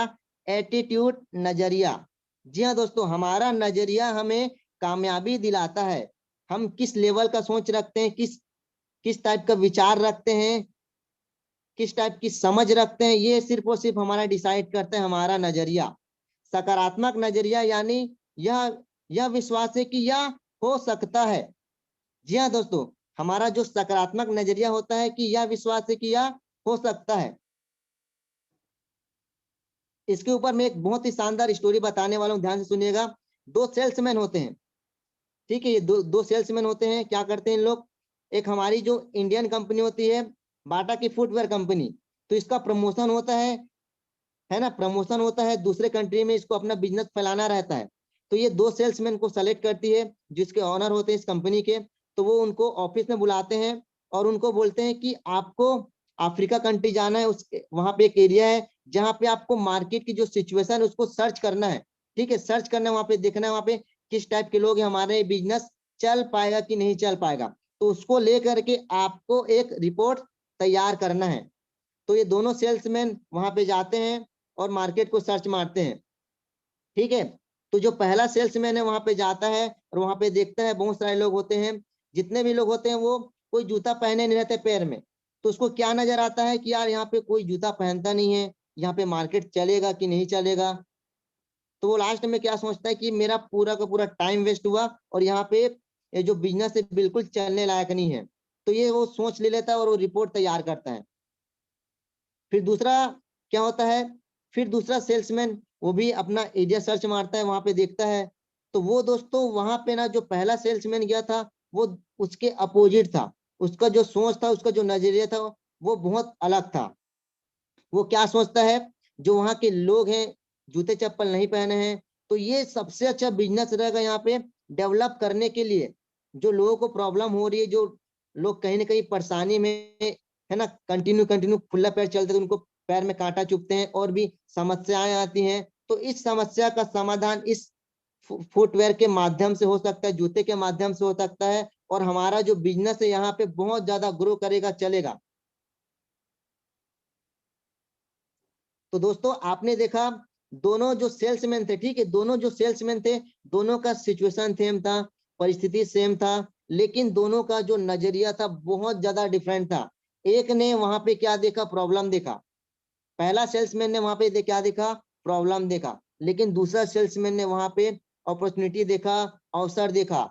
एटीट्यूड, नजरिया। जी हाँ दोस्तों, हमारा नजरिया हमें कामयाबी दिलाता है। हम किस लेवल का सोच रखते हैं, किस किस टाइप का विचार रखते हैं, किस टाइप की समझ रखते हैं, ये सिर्फ और सिर्फ हमारा डिसाइड करते हैं हमारा नजरिया। सकारात्मक नजरिया यानी यह विश्वास है कि यह हो सकता है। जी हाँ दोस्तों, हमारा जो सकारात्मक नजरिया होता है कि यह विश्वास है कि यह हो सकता है। इसके ऊपर मैं एक बहुत ही शानदार स्टोरी बताने वाला हूँ, ध्यान से सुनिएगा। 2 सेल्समैन होते हैं, ठीक है, ये दो सेल्समैन होते हैं। क्या करते हैं इन लोग, एक हमारी जो इंडियन कंपनी होती है बाटा की फुटवेयर कंपनी, तो इसका प्रमोशन होता है ना, प्रमोशन होता है दूसरे कंट्री में, इसको अपना बिजनेस फैलाना रहता है। तो ये 2 सेल्समैन को सेलेक्ट करती है जिसके ऑनर होते हैं इस कंपनी के। तो वो उनको ऑफिस में बुलाते हैं और उनको बोलते हैं कि आपको अफ्रीका कंट्री जाना है, उस वहां पे एक एरिया है जहाँ पे आपको मार्केट की जो सिचुएशन है उसको सर्च करना है। ठीक है, सर्च करना है, वहां पे देखना है वहां पे किस टाइप के लोग हैं, हमारे बिजनेस चल पाएगा कि नहीं चल पाएगा। तो उसको लेकर के आपको एक रिपोर्ट तैयार करना है। तो ये दोनों सेल्समैन वहां पे जाते हैं और मार्केट को सर्च मारते हैं। ठीक है, तो जो पहला सेल्समैन है वहां पे जाता है और वहां पे देखता है बहुत सारे लोग होते हैं, जितने भी लोग होते हैं वो कोई जूता पहने नहीं रहते पैर में। तो उसको क्या नजर आता है कि यार यहाँ पे कोई जूता पहनता नहीं है, यहाँ पे मार्केट चलेगा कि नहीं चलेगा। तो वो लास्ट में क्या सोचता है कि मेरा पूरा का पूरा टाइम वेस्ट हुआ और यहाँ पे ये जो बिजनेस है बिल्कुल चलने लायक नहीं है। तो ये वो सोच ले लेता है और वो रिपोर्ट तैयार करता है। फिर दूसरा क्या होता है, फिर दूसरा सेल्समैन वो भी अपना एरिया सर्च मारता है, वहां पे देखता है, तो वो दोस्तों वहां पे ना जो पहला सेल्समैन गया था वो उसके अपोजिट था। उसका जो सोच था, उसका जो नजरिया था वो बहुत अलग था। वो क्या सोचता है, जो वहां के लोग हैं जूते चप्पल नहीं पहने हैं, तो ये सबसे अच्छा बिजनेस रहेगा यहाँ पे डेवलप करने के लिए। जो लोगों को प्रॉब्लम हो रही है, जो लोग कहीं ना कहीं परेशानी में है ना, कंटिन्यू कंटिन्यू खुला पैर चलते हैं, उनको पैर में कांटा चुभते हैं और भी समस्याएं आती हैं, तो इस समस्या का समाधान इस फुटवेयर के माध्यम से हो सकता है, जूते के माध्यम से हो सकता है, और हमारा जो बिजनेस है यहाँ पे बहुत ज्यादा ग्रो करेगा, चलेगा। तो दोस्तों आपने देखा दोनों जो सेल्समैन थे, ठीक है, दोनों जो सेल्समैन थे, दोनों का सिचुएशन सेम था, परिस्थिति सेम था, लेकिन दोनों का जो नजरिया था बहुत ज्यादा डिफरेंट था। एक ने वहां पे क्या देखा, प्रॉब्लम देखा, पहला सेल्समैन ने वहां पे क्या देखा, प्रॉब्लम देखा, लेकिन दूसरा सेल्समैन ने वहां पे अपॉर्चुनिटी देखा, अवसर देखा।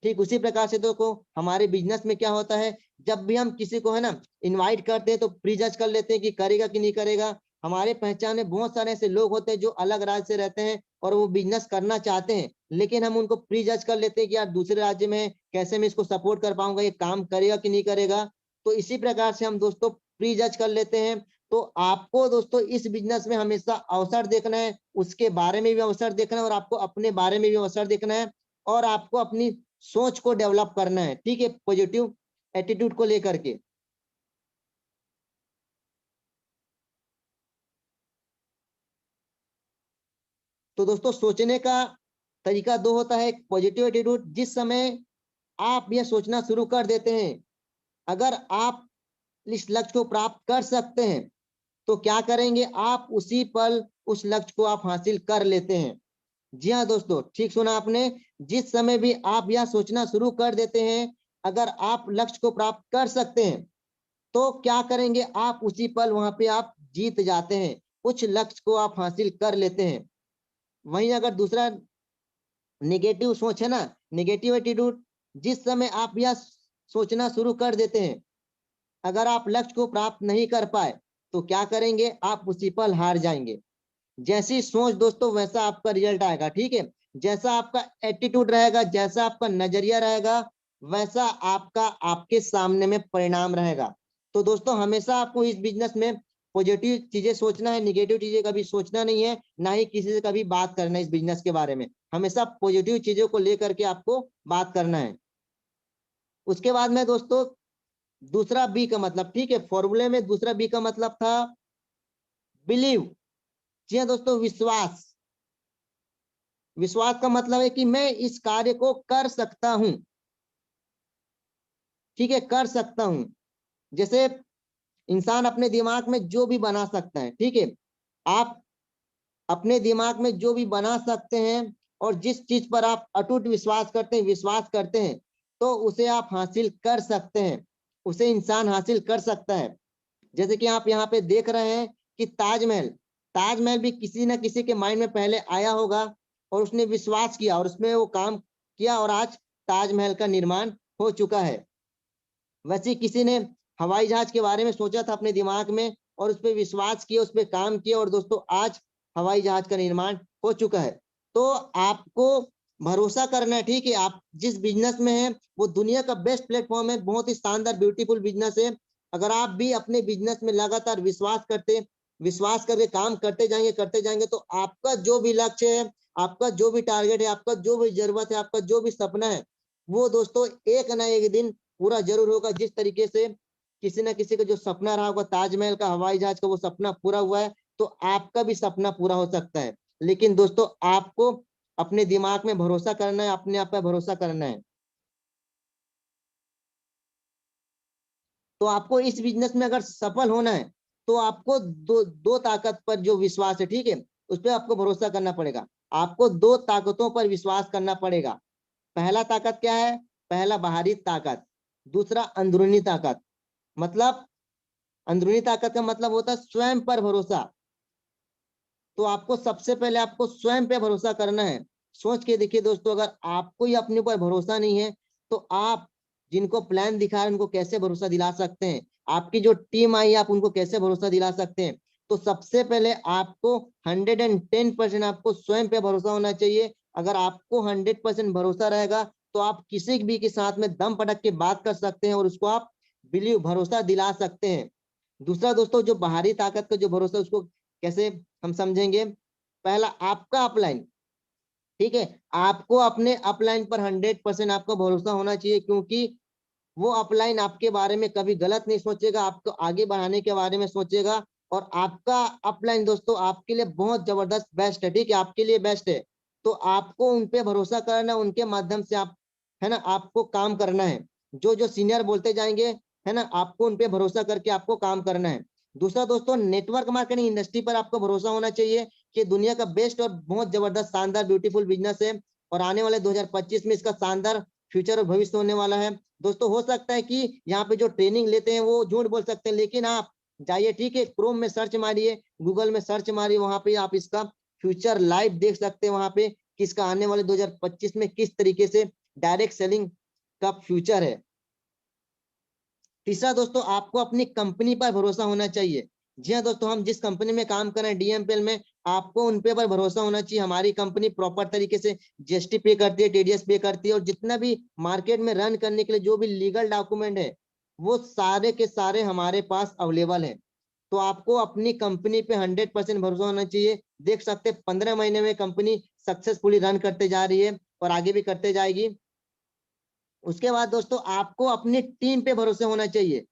ठीक उसी प्रकार से देखो हमारे बिजनेस में क्या होता है, जब भी हम किसी को है ना इनवाइट करते हैं तो प्री जज कर लेते हैं कि करेगा कि नहीं करेगा। हमारे पहचान में बहुत सारे ऐसे लोग होते हैं जो अलग राज्य से रहते हैं और वो बिजनेस करना चाहते हैं, लेकिन हम उनको प्री जज कर लेते हैं कि यार दूसरे राज्य में कैसे मैं इसको सपोर्ट कर पाऊंगा, ये काम करेगा कि नहीं करेगा। तो इसी प्रकार से हम दोस्तों प्री जज कर लेते हैं। तो आपको दोस्तों इस बिजनेस में हमेशा अवसर देखना है, उसके बारे में भी अवसर देखना है, और आपको अपने बारे में भी अवसर देखना है, और आपको अपनी सोच को डेवलप करना है, ठीक है, पॉजिटिव एटीट्यूड को लेकर के। तो दोस्तों सोचने का तरीका दो होता है, पॉजिटिव एटीट्यूड, जिस समय आप यह सोचना शुरू कर देते हैं, अगर आप इस लक्ष्य को प्राप्त कर सकते हैं तो क्या करेंगे, आप उसी पल उस लक्ष्य को आप हासिल कर लेते हैं। जी हाँ दोस्तों, ठीक सुना आपने, जिस समय भी आप यह सोचना शुरू कर देते हैं, अगर आप लक्ष्य को प्राप्त कर सकते हैं तो क्या करेंगे, आप उसी पल वहां पे आप जीत जाते हैं, कुछ लक्ष्य को आप हासिल कर लेते हैं। वहीं अगर दूसरा निगेटिव सोच है ना, निगेटिव एटीट्यूड, जिस समय आप यह सोचना शुरू कर देते हैं, अगर आप लक्ष्य को प्राप्त नहीं कर पाए तो क्या करेंगे, आप उसी पल हार जाएंगे। जैसी सोच दोस्तों वैसा आपका रिजल्ट आएगा, ठीक है, जैसा आपका एटीट्यूड रहेगा, जैसा आपका नजरिया रहेगा, वैसा आपका आपके सामने में परिणाम रहेगा। तो दोस्तों हमेशा आपको इस बिजनेस में पॉजिटिव चीजें सोचना है, निगेटिव चीजें कभी सोचना नहीं है, ना ही किसी से कभी बात करना है इस बिजनेस के बारे में, हमेशा पॉजिटिव चीजों को लेकर के आपको बात करना है। उसके बाद में दोस्तों दूसरा बी का मतलब, ठीक है, फॉर्मूले में दूसरा बी का मतलब था बिलीव। जी हाँ दोस्तों, विश्वास। विश्वास का मतलब है कि मैं इस कार्य को कर सकता हूं, ठीक है, कर सकता हूं। जैसे इंसान अपने दिमाग में जो भी बना सकता है, ठीक है, आप अपने दिमाग में जो भी बना सकते हैं, और जिस चीज पर आप अटूट विश्वास करते हैं, विश्वास करते हैं, तो उसे आप हासिल कर सकते हैं, उसे इंसान हासिल कर सकता है। जैसे कि आप यहाँ पे देख रहे हैं कि ताजमहल, ताजमहल भी किसी न किसी के माइंड में पहले आया होगा, और उसने विश्वास किया और उसमें वो काम किया, और आज ताजमहल का निर्माण हो चुका है। वैसे किसी ने हवाई जहाज के बारे में सोचा था अपने दिमाग में, और उस पर विश्वास किया, उस पर काम किया, और दोस्तों आज हवाई जहाज का निर्माण हो चुका है। तो आपको भरोसा करना है, ठीक है, आप जिस बिजनेस में है वो दुनिया का बेस्ट प्लेटफॉर्म है, बहुत ही शानदार ब्यूटीफुल बिजनेस है। अगर आप भी अपने बिजनेस में लगातार विश्वास करके काम करते जाएंगे, तो आपका जो भी लक्ष्य है, आपका जो भी टारगेट है, आपका जो भी जरूरत है, आपका जो भी सपना है, वो दोस्तों एक ना एक दिन पूरा जरूर होगा। जिस तरीके से किसी ना किसी का जो सपना रहा होगा ताजमहल का, हवाई जहाज का, वो सपना पूरा हुआ है, तो आपका भी सपना पूरा हो सकता है। लेकिन दोस्तों आपको अपने दिमाग में भरोसा करना है, अपने आप पर भरोसा करना है। तो आपको इस बिजनेस में अगर सफल होना है तो आपको दो ताकत पर जो विश्वास है, ठीक है, उस पर आपको भरोसा करना पड़ेगा। आपको दो ताकतों पर विश्वास करना पड़ेगा। पहला ताकत क्या है, पहला बाहरी ताकत, दूसरा अंदरूनी ताकत। मतलब अंदरूनी ताकत का मतलब होता है स्वयं पर भरोसा। तो आपको सबसे पहले आपको स्वयं पे भरोसा करना है। सोच के देखिए दोस्तों, अगर आपको ही अपने ऊपर भरोसा नहीं है तो आप जिनको प्लान दिखा रहे हैं उनको कैसे भरोसा दिला सकते हैं। आपकी जो टीम आई आप उनको कैसे भरोसा दिला सकते हैं? तो सबसे पहले आपको 110% आपको स्वयं पे भरोसा होना चाहिए। अगर आपको 100% भरोसा रहेगा तो आप किसी भी के साथ में दम पटक के बात कर सकते हैं और उसको आप बिलीव भरोसा दिला सकते हैं। दूसरा दोस्तों, जो बाहरी ताकत का जो भरोसा उसको कैसे हम समझेंगे? पहला, आपका अपलाइन, ठीक है, आपको अपने अपलाइन पर 100% आपका भरोसा होना चाहिए, क्योंकि वो अपलाइन आपके बारे में कभी गलत नहीं सोचेगा, आपको आगे बढ़ाने के बारे में सोचेगा। और आपका अपलाइन दोस्तों आपके लिए बहुत जबरदस्त बेस्ट है, ठीक है, आपके लिए बेस्ट है। तो आपको उन पे भरोसा करना, उनके माध्यम से आप, है ना, आपको काम करना है। जो जो सीनियर बोलते जाएंगे, है ना, आपको उन पे भरोसा करके आपको काम करना है। दूसरा दोस्तों, नेटवर्क मार्केटिंग इंडस्ट्री पर आपको भरोसा होना चाहिए कि दुनिया का बेस्ट और बहुत जबरदस्त शानदार ब्यूटीफुल बिजनेस है, और आने वाले 2025 में इसका शानदार फ्यूचर और भविष्य होने वाला है। दोस्तों हो सकता है कि यहाँ पे जो ट्रेनिंग लेते हैं वो झूठ बोल सकते हैं, लेकिन आप जाइए, ठीक है, क्रोम में सर्च मारिए, गूगल में सर्च मारिए, वहां पे आप इसका फ्यूचर लाइव देख सकते हैं, वहां पे किसका आने वाले 2025 में किस तरीके से डायरेक्ट सेलिंग का फ्यूचर है। तीसरा दोस्तों, आपको अपनी कंपनी पर भरोसा होना चाहिए। जी हाँ दोस्तों, हम जिस कंपनी में काम कर रहे हैं डीएमपीएल में, आपको उन पे पर भरोसा होना चाहिए। हमारी कंपनी प्रॉपर तरीके से जीएसटी पे करती है, टीडीएस पे करती है, और जितना भी मार्केट में रन करने के लिए जो भी लीगल डॉक्यूमेंट है वो सारे के सारे हमारे पास अवेलेबल है। तो आपको अपनी कंपनी पे 100% भरोसा होना चाहिए। देख सकते 15 महीने में कंपनी सक्सेसफुली रन करते जा रही है और आगे भी करते जाएगी। उसके बाद दोस्तों, आपको अपनी टीम पे भरोसा होना चाहिए।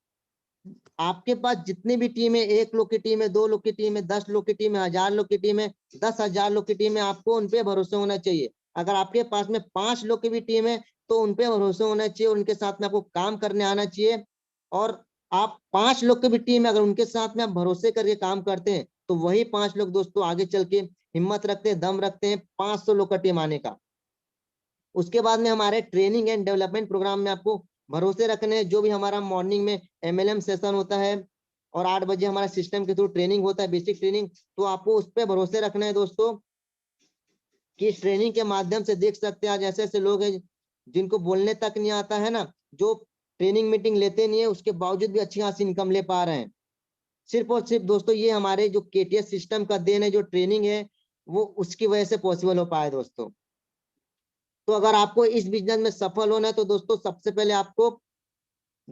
आपके पास जितनी भी टीम है, 1 लोग की टीम है, 2 लोग की टीम है, 10 लोग की टीम है, 1000 लोग की टीम है, 10,000 लोग की टीम है, आपको उन पे भरोसा होना चाहिए। अगर आपके पास में 5 लोग की भी टीम है तो उन पे भरोसा होना चाहिए, उनके साथ में आपको काम करने आना चाहिए। और आप 5 लोग की भी टीम है, अगर उनके साथ में आप भरोसे करके काम करते हैं तो वही 5 लोग दोस्तों आगे चल के हिम्मत रखते हैं, दम रखते हैं 500 लोग का टीम आने का। उसके बाद में हमारे ट्रेनिंग एंड डेवलपमेंट प्रोग्राम में आपको भरोसे रखने हैं। जो भी हमारा मॉर्निंग में एमएलएम सेशन होता है और 8 बजे हमारा सिस्टम के थ्रू ट्रेनिंग होता है, बेसिक ट्रेनिंग, तो आपको उस पर भरोसे रखना है दोस्तों, कि इस ट्रेनिंग के माध्यम से देख सकते हैं आज ऐसे ऐसे लोग हैं जिनको बोलने तक नहीं आता है ना, जो ट्रेनिंग मीटिंग लेते नहीं है उसके बावजूद भी अच्छी खासी इनकम ले पा रहे हैं। सिर्फ और सिर्फ दोस्तों ये हमारे जो केटीएस सिस्टम का देन है, जो ट्रेनिंग है वो उसकी वजह से पॉसिबल हो पाया दोस्तों। तो अगर आपको इस बिजनेस में सफल होना है तो दोस्तों सबसे पहले आपको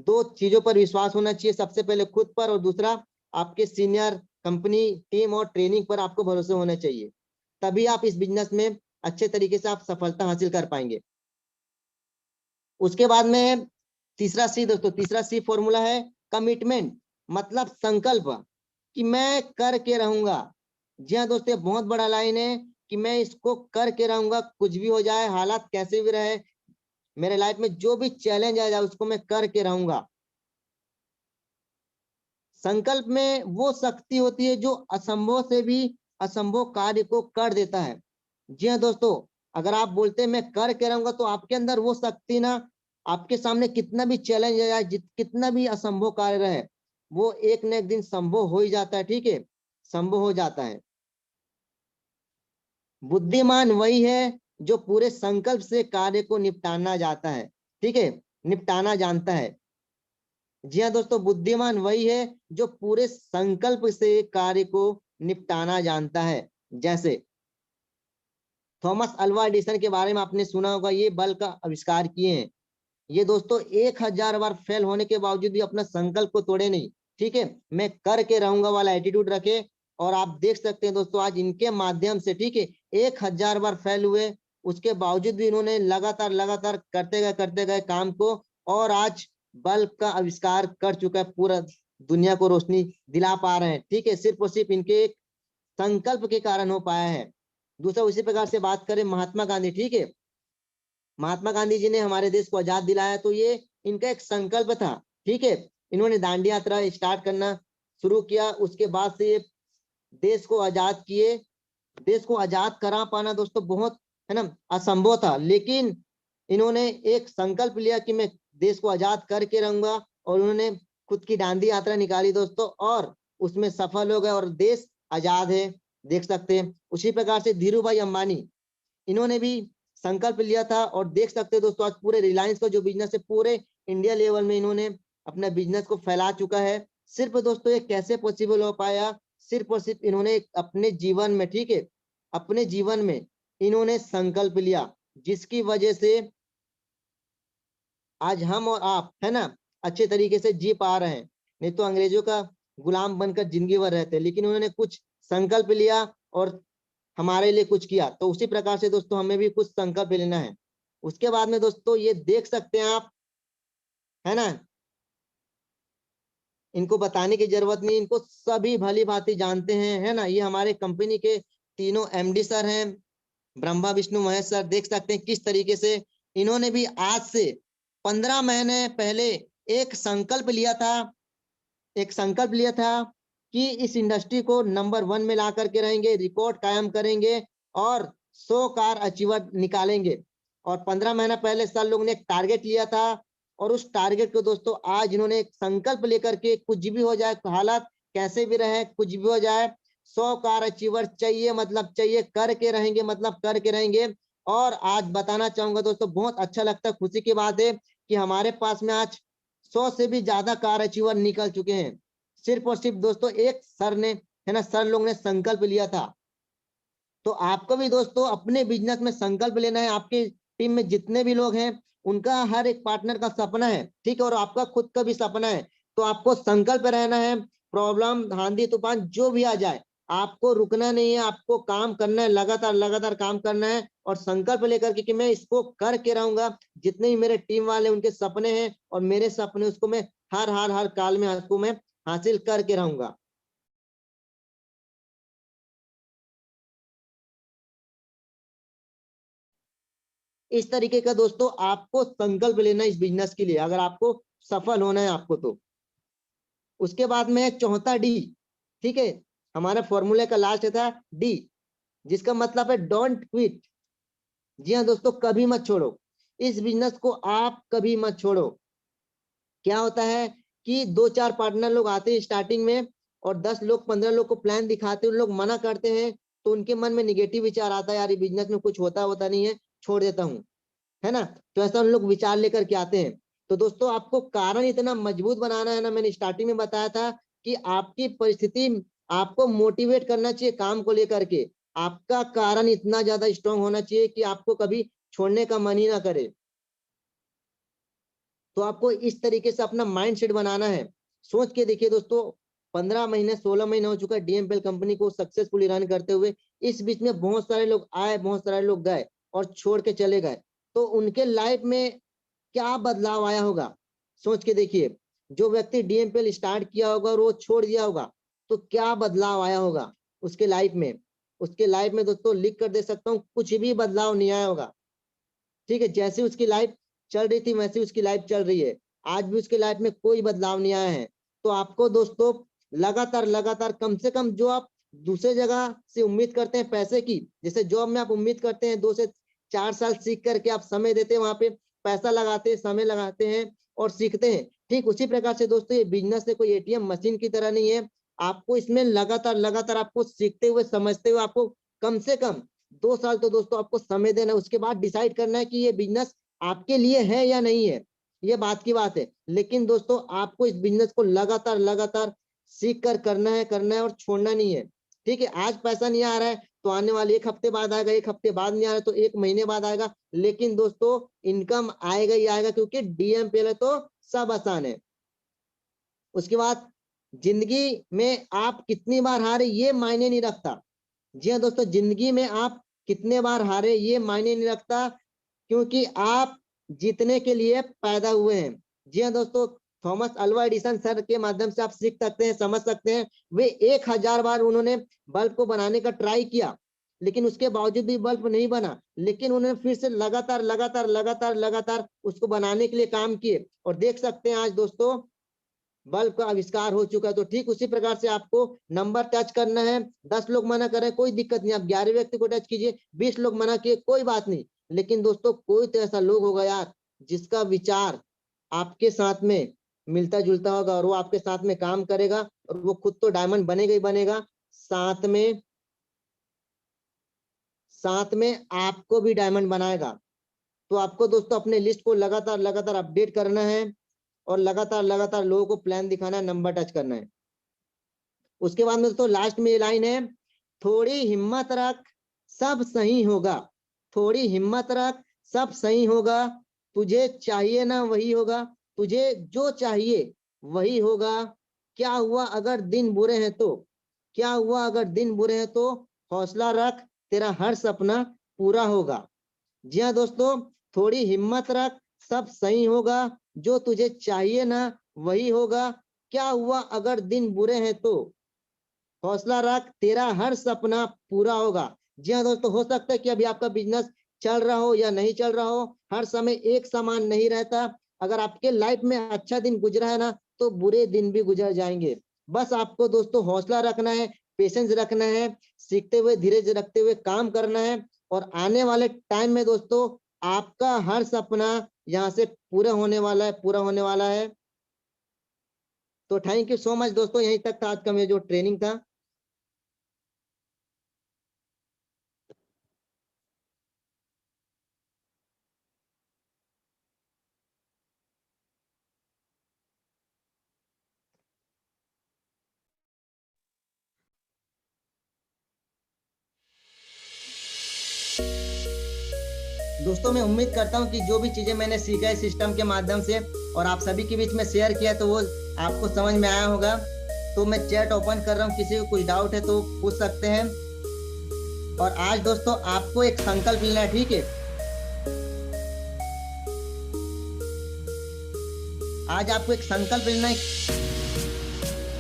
2 चीजों पर विश्वास होना चाहिए। सबसे पहले खुद पर, और दूसरा आपके सीनियर, कंपनी, टीम और ट्रेनिंग पर आपको भरोसे होना चाहिए। तभी आप इस बिजनेस में अच्छे तरीके से आप सफलता हासिल कर पाएंगे। उसके बाद में तीसरा सी दोस्तों, तीसरा सी फॉर्मूला है कमिटमेंट, मतलब संकल्प, कि मैं करके रहूंगा। जी हाँ दोस्तों, बहुत बड़ा लाइन है कि मैं इसको करके रहूंगा, कुछ भी हो जाए, हालात कैसे भी रहे, मेरे लाइफ में जो भी चैलेंज आ जाए उसको मैं करके रहूंगा। संकल्प में वो शक्ति होती है जो असंभव से भी असंभव कार्य को कर देता है। जी हाँ दोस्तों, अगर आप बोलते हैं मैं करके रहूंगा तो आपके अंदर वो शक्ति ना, आपके सामने कितना भी चैलेंज आए, कितना भी असंभव कार्य रहे, वो एक न एक दिन संभव हो ही जाता है, ठीक है, संभव हो जाता है। बुद्धिमान वही है जो पूरे संकल्प से कार्य को निपटाना जाता है, ठीक है, निपटाना जानता है। जी हाँ दोस्तों, बुद्धिमान वही है जो पूरे संकल्प से कार्य को निपटाना जानता है। जैसे थॉमस अल्वा एडिसन के बारे में आपने सुना होगा, ये बल्ब का आविष्कार किए हैं। ये दोस्तों 1000 बार फेल होने के बावजूद भी अपना संकल्प को तोड़े नहीं, ठीक है, मैं करके रहूंगा वाला एटीट्यूड रखे। और आप देख सकते हैं दोस्तों आज इनके माध्यम से, ठीक है, 1000 बार फेल हुए उसके बावजूद भी इन्होंने लगातार लगातार करते गए काम को, और आज बल्ब का आविष्कार कर चुका है, पूरा दुनिया को रोशनी दिला पा रहे हैं, ठीक है, सिर्फ और सिर्फ इनके एक संकल्प के कारण हो पाया है। दूसरा उसी प्रकार से बात करें महात्मा गांधी, ठीक है, महात्मा गांधी जी ने हमारे देश को आजाद दिलाया तो ये इनका एक संकल्प था, ठीक है, इन्होंने दांडी यात्रा स्टार्ट करना शुरू किया, उसके बाद से ये देश को आजाद किए। देश को आजाद करा पाना दोस्तों बहुत, है ना, असंभव था, लेकिन इन्होंने एक संकल्प लिया कि मैं देश को आजाद करके रहूंगा, और उन्होंने खुद की दांडी यात्रा निकाली दोस्तों, और उसमें सफल हो गए और देश आजाद है, देख सकते हैं। उसी प्रकार से धीरू भाई अंबानी, इन्होंने भी संकल्प लिया था, और देख सकते हैं दोस्तों आज पूरे रिलायंस का जो बिजनेस है पूरे इंडिया लेवल में इन्होंने अपने बिजनेस को फैला चुका है। सिर्फ दोस्तों ये कैसे पॉसिबल हो पाया, सिर्फ और सिर्फ इन्होंने अपने जीवन में, ठीक है, अपने जीवन में इन्होंने संकल्प लिया, जिसकी वजह से आज हम और आप, है ना, अच्छे तरीके से जी पा रहे हैं। नहीं तो अंग्रेजों का गुलाम बनकर जिंदगी भर रहते, लेकिन उन्होंने कुछ संकल्प लिया और हमारे लिए कुछ किया। तो उसी प्रकार से दोस्तों हमें भी कुछ संकल्प लेना है। उसके बाद में दोस्तों ये देख सकते हैं आप, है ना, इनको बताने की जरूरत नहीं, इनको सभी भली भांति जानते हैं, है ना। ये हमारे कंपनी के तीनों एमडी सर हैं, ब्रह्मा विष्णु महेश सर। देख सकते हैं किस तरीके से इन्होंने भी आज से 15 महीने पहले एक संकल्प लिया था, एक संकल्प लिया था कि इस इंडस्ट्री को नंबर 1 में ला करके रहेंगे, रिकॉर्ड कायम करेंगे और 100 कार अचीवर निकालेंगे। और 15 महीना पहले सर लोग ने एक टारगेट लिया था, और उस टारगेट को दोस्तों आज इन्होंने एक संकल्प लेकर के, कुछ भी हो जाए, हालात कैसे भी रहे, कुछ भी हो जाए, 100 कार अचीवर चाहिए, मतलब चाहिए, करके रहेंगे, मतलब करके रहेंगे। और आज बताना चाहूंगा दोस्तों, बहुत अच्छा लगता है, खुशी की बात है कि हमारे पास में आज 100 से भी ज्यादा कार अचीवर निकल चुके हैं। सिर्फ और सिर्फ दोस्तों एक सर ने, है ना, सर लोग ने संकल्प लिया था। तो आपको भी दोस्तों अपने बिजनेस में संकल्प लेना है। आपकी टीम में जितने भी लोग हैं, उनका हर एक पार्टनर का सपना है, ठीक है, और आपका खुद का भी सपना है। तो आपको संकल्प रहना है। प्रॉब्लम, आंधी तूफान जो भी आ जाए, आपको रुकना नहीं है, आपको काम करना है, लगातार लगातार काम करना है, और संकल्प लेकर के कि मैं इसको करके रहूंगा। जितने भी मेरे टीम वाले, उनके सपने हैं और मेरे सपने, उसको मैं हर काल में उसको मैं हासिल करके रहूंगा। इस तरीके का दोस्तों आपको संकल्प लेना इस बिजनेस के लिए, अगर आपको सफल होना है आपको तो। उसके बाद में चौथा डी, ठीक है, हमारा फॉर्मूले का लास्ट था डी, जिसका मतलब है डोंट क्विट। जी हाँ दोस्तों, कभी मत छोड़ो इस बिजनेस को, आप कभी मत छोड़ो। क्या होता है कि 2-4 पार्टनर लोग आते हैं स्टार्टिंग में, और 10 लोग 15 लोग को प्लान दिखाते हैं, उन लोग मना करते हैं, तो उनके मन में निगेटिव विचार आता है, यार ये बिजनेस में कुछ होता नहीं है, छोड़ देता हूँ, है ना। तो ऐसा उन लोग विचार लेकर के आते हैं। तो दोस्तों आपको कारण इतना मजबूत बनाना है ना, मैंने स्टार्टिंग में बताया था कि आपकी परिस्थिति आपको मोटिवेट करना चाहिए काम को लेकर के। आपका कारण इतना ज्यादा स्ट्रांग होना चाहिए कि आपको कभी छोड़ने का मन ही ना करे। तो आपको इस तरीके से अपना माइंड सेट बनाना है। सोच के देखिए दोस्तों, 15 महीने 16 महीने हो चुका है डीएमपीएल कंपनी को सक्सेसफुली रन करते हुए। इस बीच में बहुत सारे लोग आए, बहुत सारे लोग गए और छोड़ के चले गए। तो उनके लाइफ में क्या बदलाव आया होगा, सोच के देखिए। जो व्यक्ति डीएमपीएल स्टार्ट किया होगा और वो छोड़ दिया होगा, तो क्या बदलाव आया होगा उसके लाइफ में। उसके लाइफ में दोस्तों लिख कर दे सकता हूँ, कुछ भी बदलाव नहीं आया होगा। ठीक है, जैसे उसकी लाइफ चल रही थी वैसे उसकी लाइफ चल रही है। आज भी उसकी लाइफ में कोई बदलाव नहीं आया है। तो आपको दोस्तों लगातार लगातार, कम से कम जो आप दूसरे जगह से उम्मीद करते हैं पैसे की, जैसे जॉब में आप उम्मीद करते हैं 2 से 4 साल सीख करके आप समय देते हैं, वहां पे पैसा लगाते हैं, समय लगाते हैं और सीखते हैं। ठीक उसी प्रकार से दोस्तों ये बिजनेस है, कोई एटीएम मशीन की तरह नहीं है। आपको इसमें लगातार लगातार आपको सीखते हुए, समझते हुए, आपको कम से कम 2 साल तो दोस्तों आपको समय देना है। उसके बाद डिसाइड करना है कि ये बिजनेस आपके लिए है या नहीं है, ये बात की बात है। लेकिन दोस्तों आपको इस बिजनेस को लगातार लगातार सीख कर करना है और छोड़ना नहीं है। ठीक है, आज पैसा नहीं आ रहा है तो आने वाले 1 हफ्ते बाद आएगा, 1 हफ्ते बाद नहीं आ रहा है तो 1 महीने बाद आएगा, लेकिन दोस्तों इनकम आएगा ही आएगा, क्योंकि डीएमपीएल है तो सब आसान है। उसके बाद जिंदगी में आप कितनी बार हारे ये मायने नहीं रखता। जी हाँ दोस्तों, जिंदगी में आप कितने बार हारे ये मायने नहीं रखता, क्योंकि आप जीतने के लिए पैदा हुए हैं। जी हाँ दोस्तों, थॉमस अल्वा एडिसन सर के माध्यम से आप सीख सकते हैं, समझ सकते हैं। वे 1000 बार उन्होंने बल्ब को बनाने का ट्राई किया, लेकिन उसके बावजूद भी बल्ब नहीं बना, लेकिन उन्होंने फिर से लगातार लगातार लगातार लगातार उसको बनाने के लिए काम किए, और देख सकते हैं आज दोस्तों बल्ब का आविष्कार हो चुका है। तो ठीक उसी प्रकार से आपको नंबर टच करना है। 10 लोग मना करें कोई दिक्कत नहीं, आप 11 व्यक्ति को टच कीजिए, 20 लोग मना किए कोई बात नहीं, लेकिन दोस्तों कोई तो ऐसा लोग होगा यार जिसका विचार आपके साथ में मिलता जुलता होगा, और वो आपके साथ में काम करेगा, और वो खुद तो डायमंड बनेगा ही बनेगा, साथ में आपको भी डायमंड बनाएगा। तो आपको दोस्तों अपने लिस्ट को लगातार लगातार अपडेट करना है, और लगातार लगातार लोगों को प्लान दिखाना है, नंबर टच करना है। उसके बाद में दोस्तों लास्ट में ये लाइन है, थोड़ी हिम्मत रख सब सही होगा। थोड़ी हिम्मत रख सब सही होगा। तुझे चाहिए ना वही होगा, तुझे जो चाहिए वही होगा। क्या हुआ अगर दिन बुरे हैं तो, क्या हुआ अगर दिन बुरे हैं तो, हौसला रख तेरा हर सपना पूरा होगा। जी हाँ दोस्तों, थोड़ी हिम्मत रख सब सही होगा, जो तुझे चाहिए ना वही होगा। क्या हुआ अगर दिन बुरे हैं तो, हौसला रख तेरा हर सपना पूरा होगा। जी हाँ दोस्तों, हो सकता है कि अभी आपका बिजनेस चल रहा हो या नहीं चल रहा हो, हर समय एक समान नहीं रहता। अगर आपके लाइफ में अच्छा दिन गुजरा है ना, तो बुरे दिन भी गुजर जाएंगे। बस आपको दोस्तों हौसला रखना है, पेशेंस रखना है, सीखते हुए धीरे रखते हुए काम करना है। और आने वाले टाइम में दोस्तों आपका हर सपना यहाँ से पूरा होने वाला है, पूरा होने वाला है। तो थैंक यू सो मच दोस्तों, यहीं तक था आज का मेरा जो ट्रेनिंग था। दोस्तों मैं उम्मीद करता हूँ कि जो भी चीजें मैंने सीखा है सिस्टम के माध्यम से और आप सभी के बीच में शेयर किया, तो वो आपको समझ में आया होगा। तो मैं चैट ओपन कर रहा हूँ, किसी को कुछ डाउट है तो पूछ सकते हैं। और आज दोस्तों आपको एक संकल्प लेना है, ठीक है। आज आपको एक संकल्प लेना है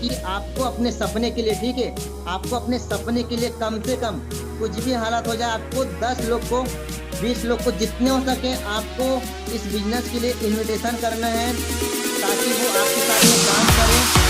कि आपको अपने सपने के लिए, ठीक है, आपको अपने सपने के लिए कम से कम कुछ भी हालत हो जाए, आपको 10 लोग को, 20 लोग को, जितने हो सके आपको इस बिजनेस के लिए इनविटेशन करना है, ताकि वो आपके साथ में काम करें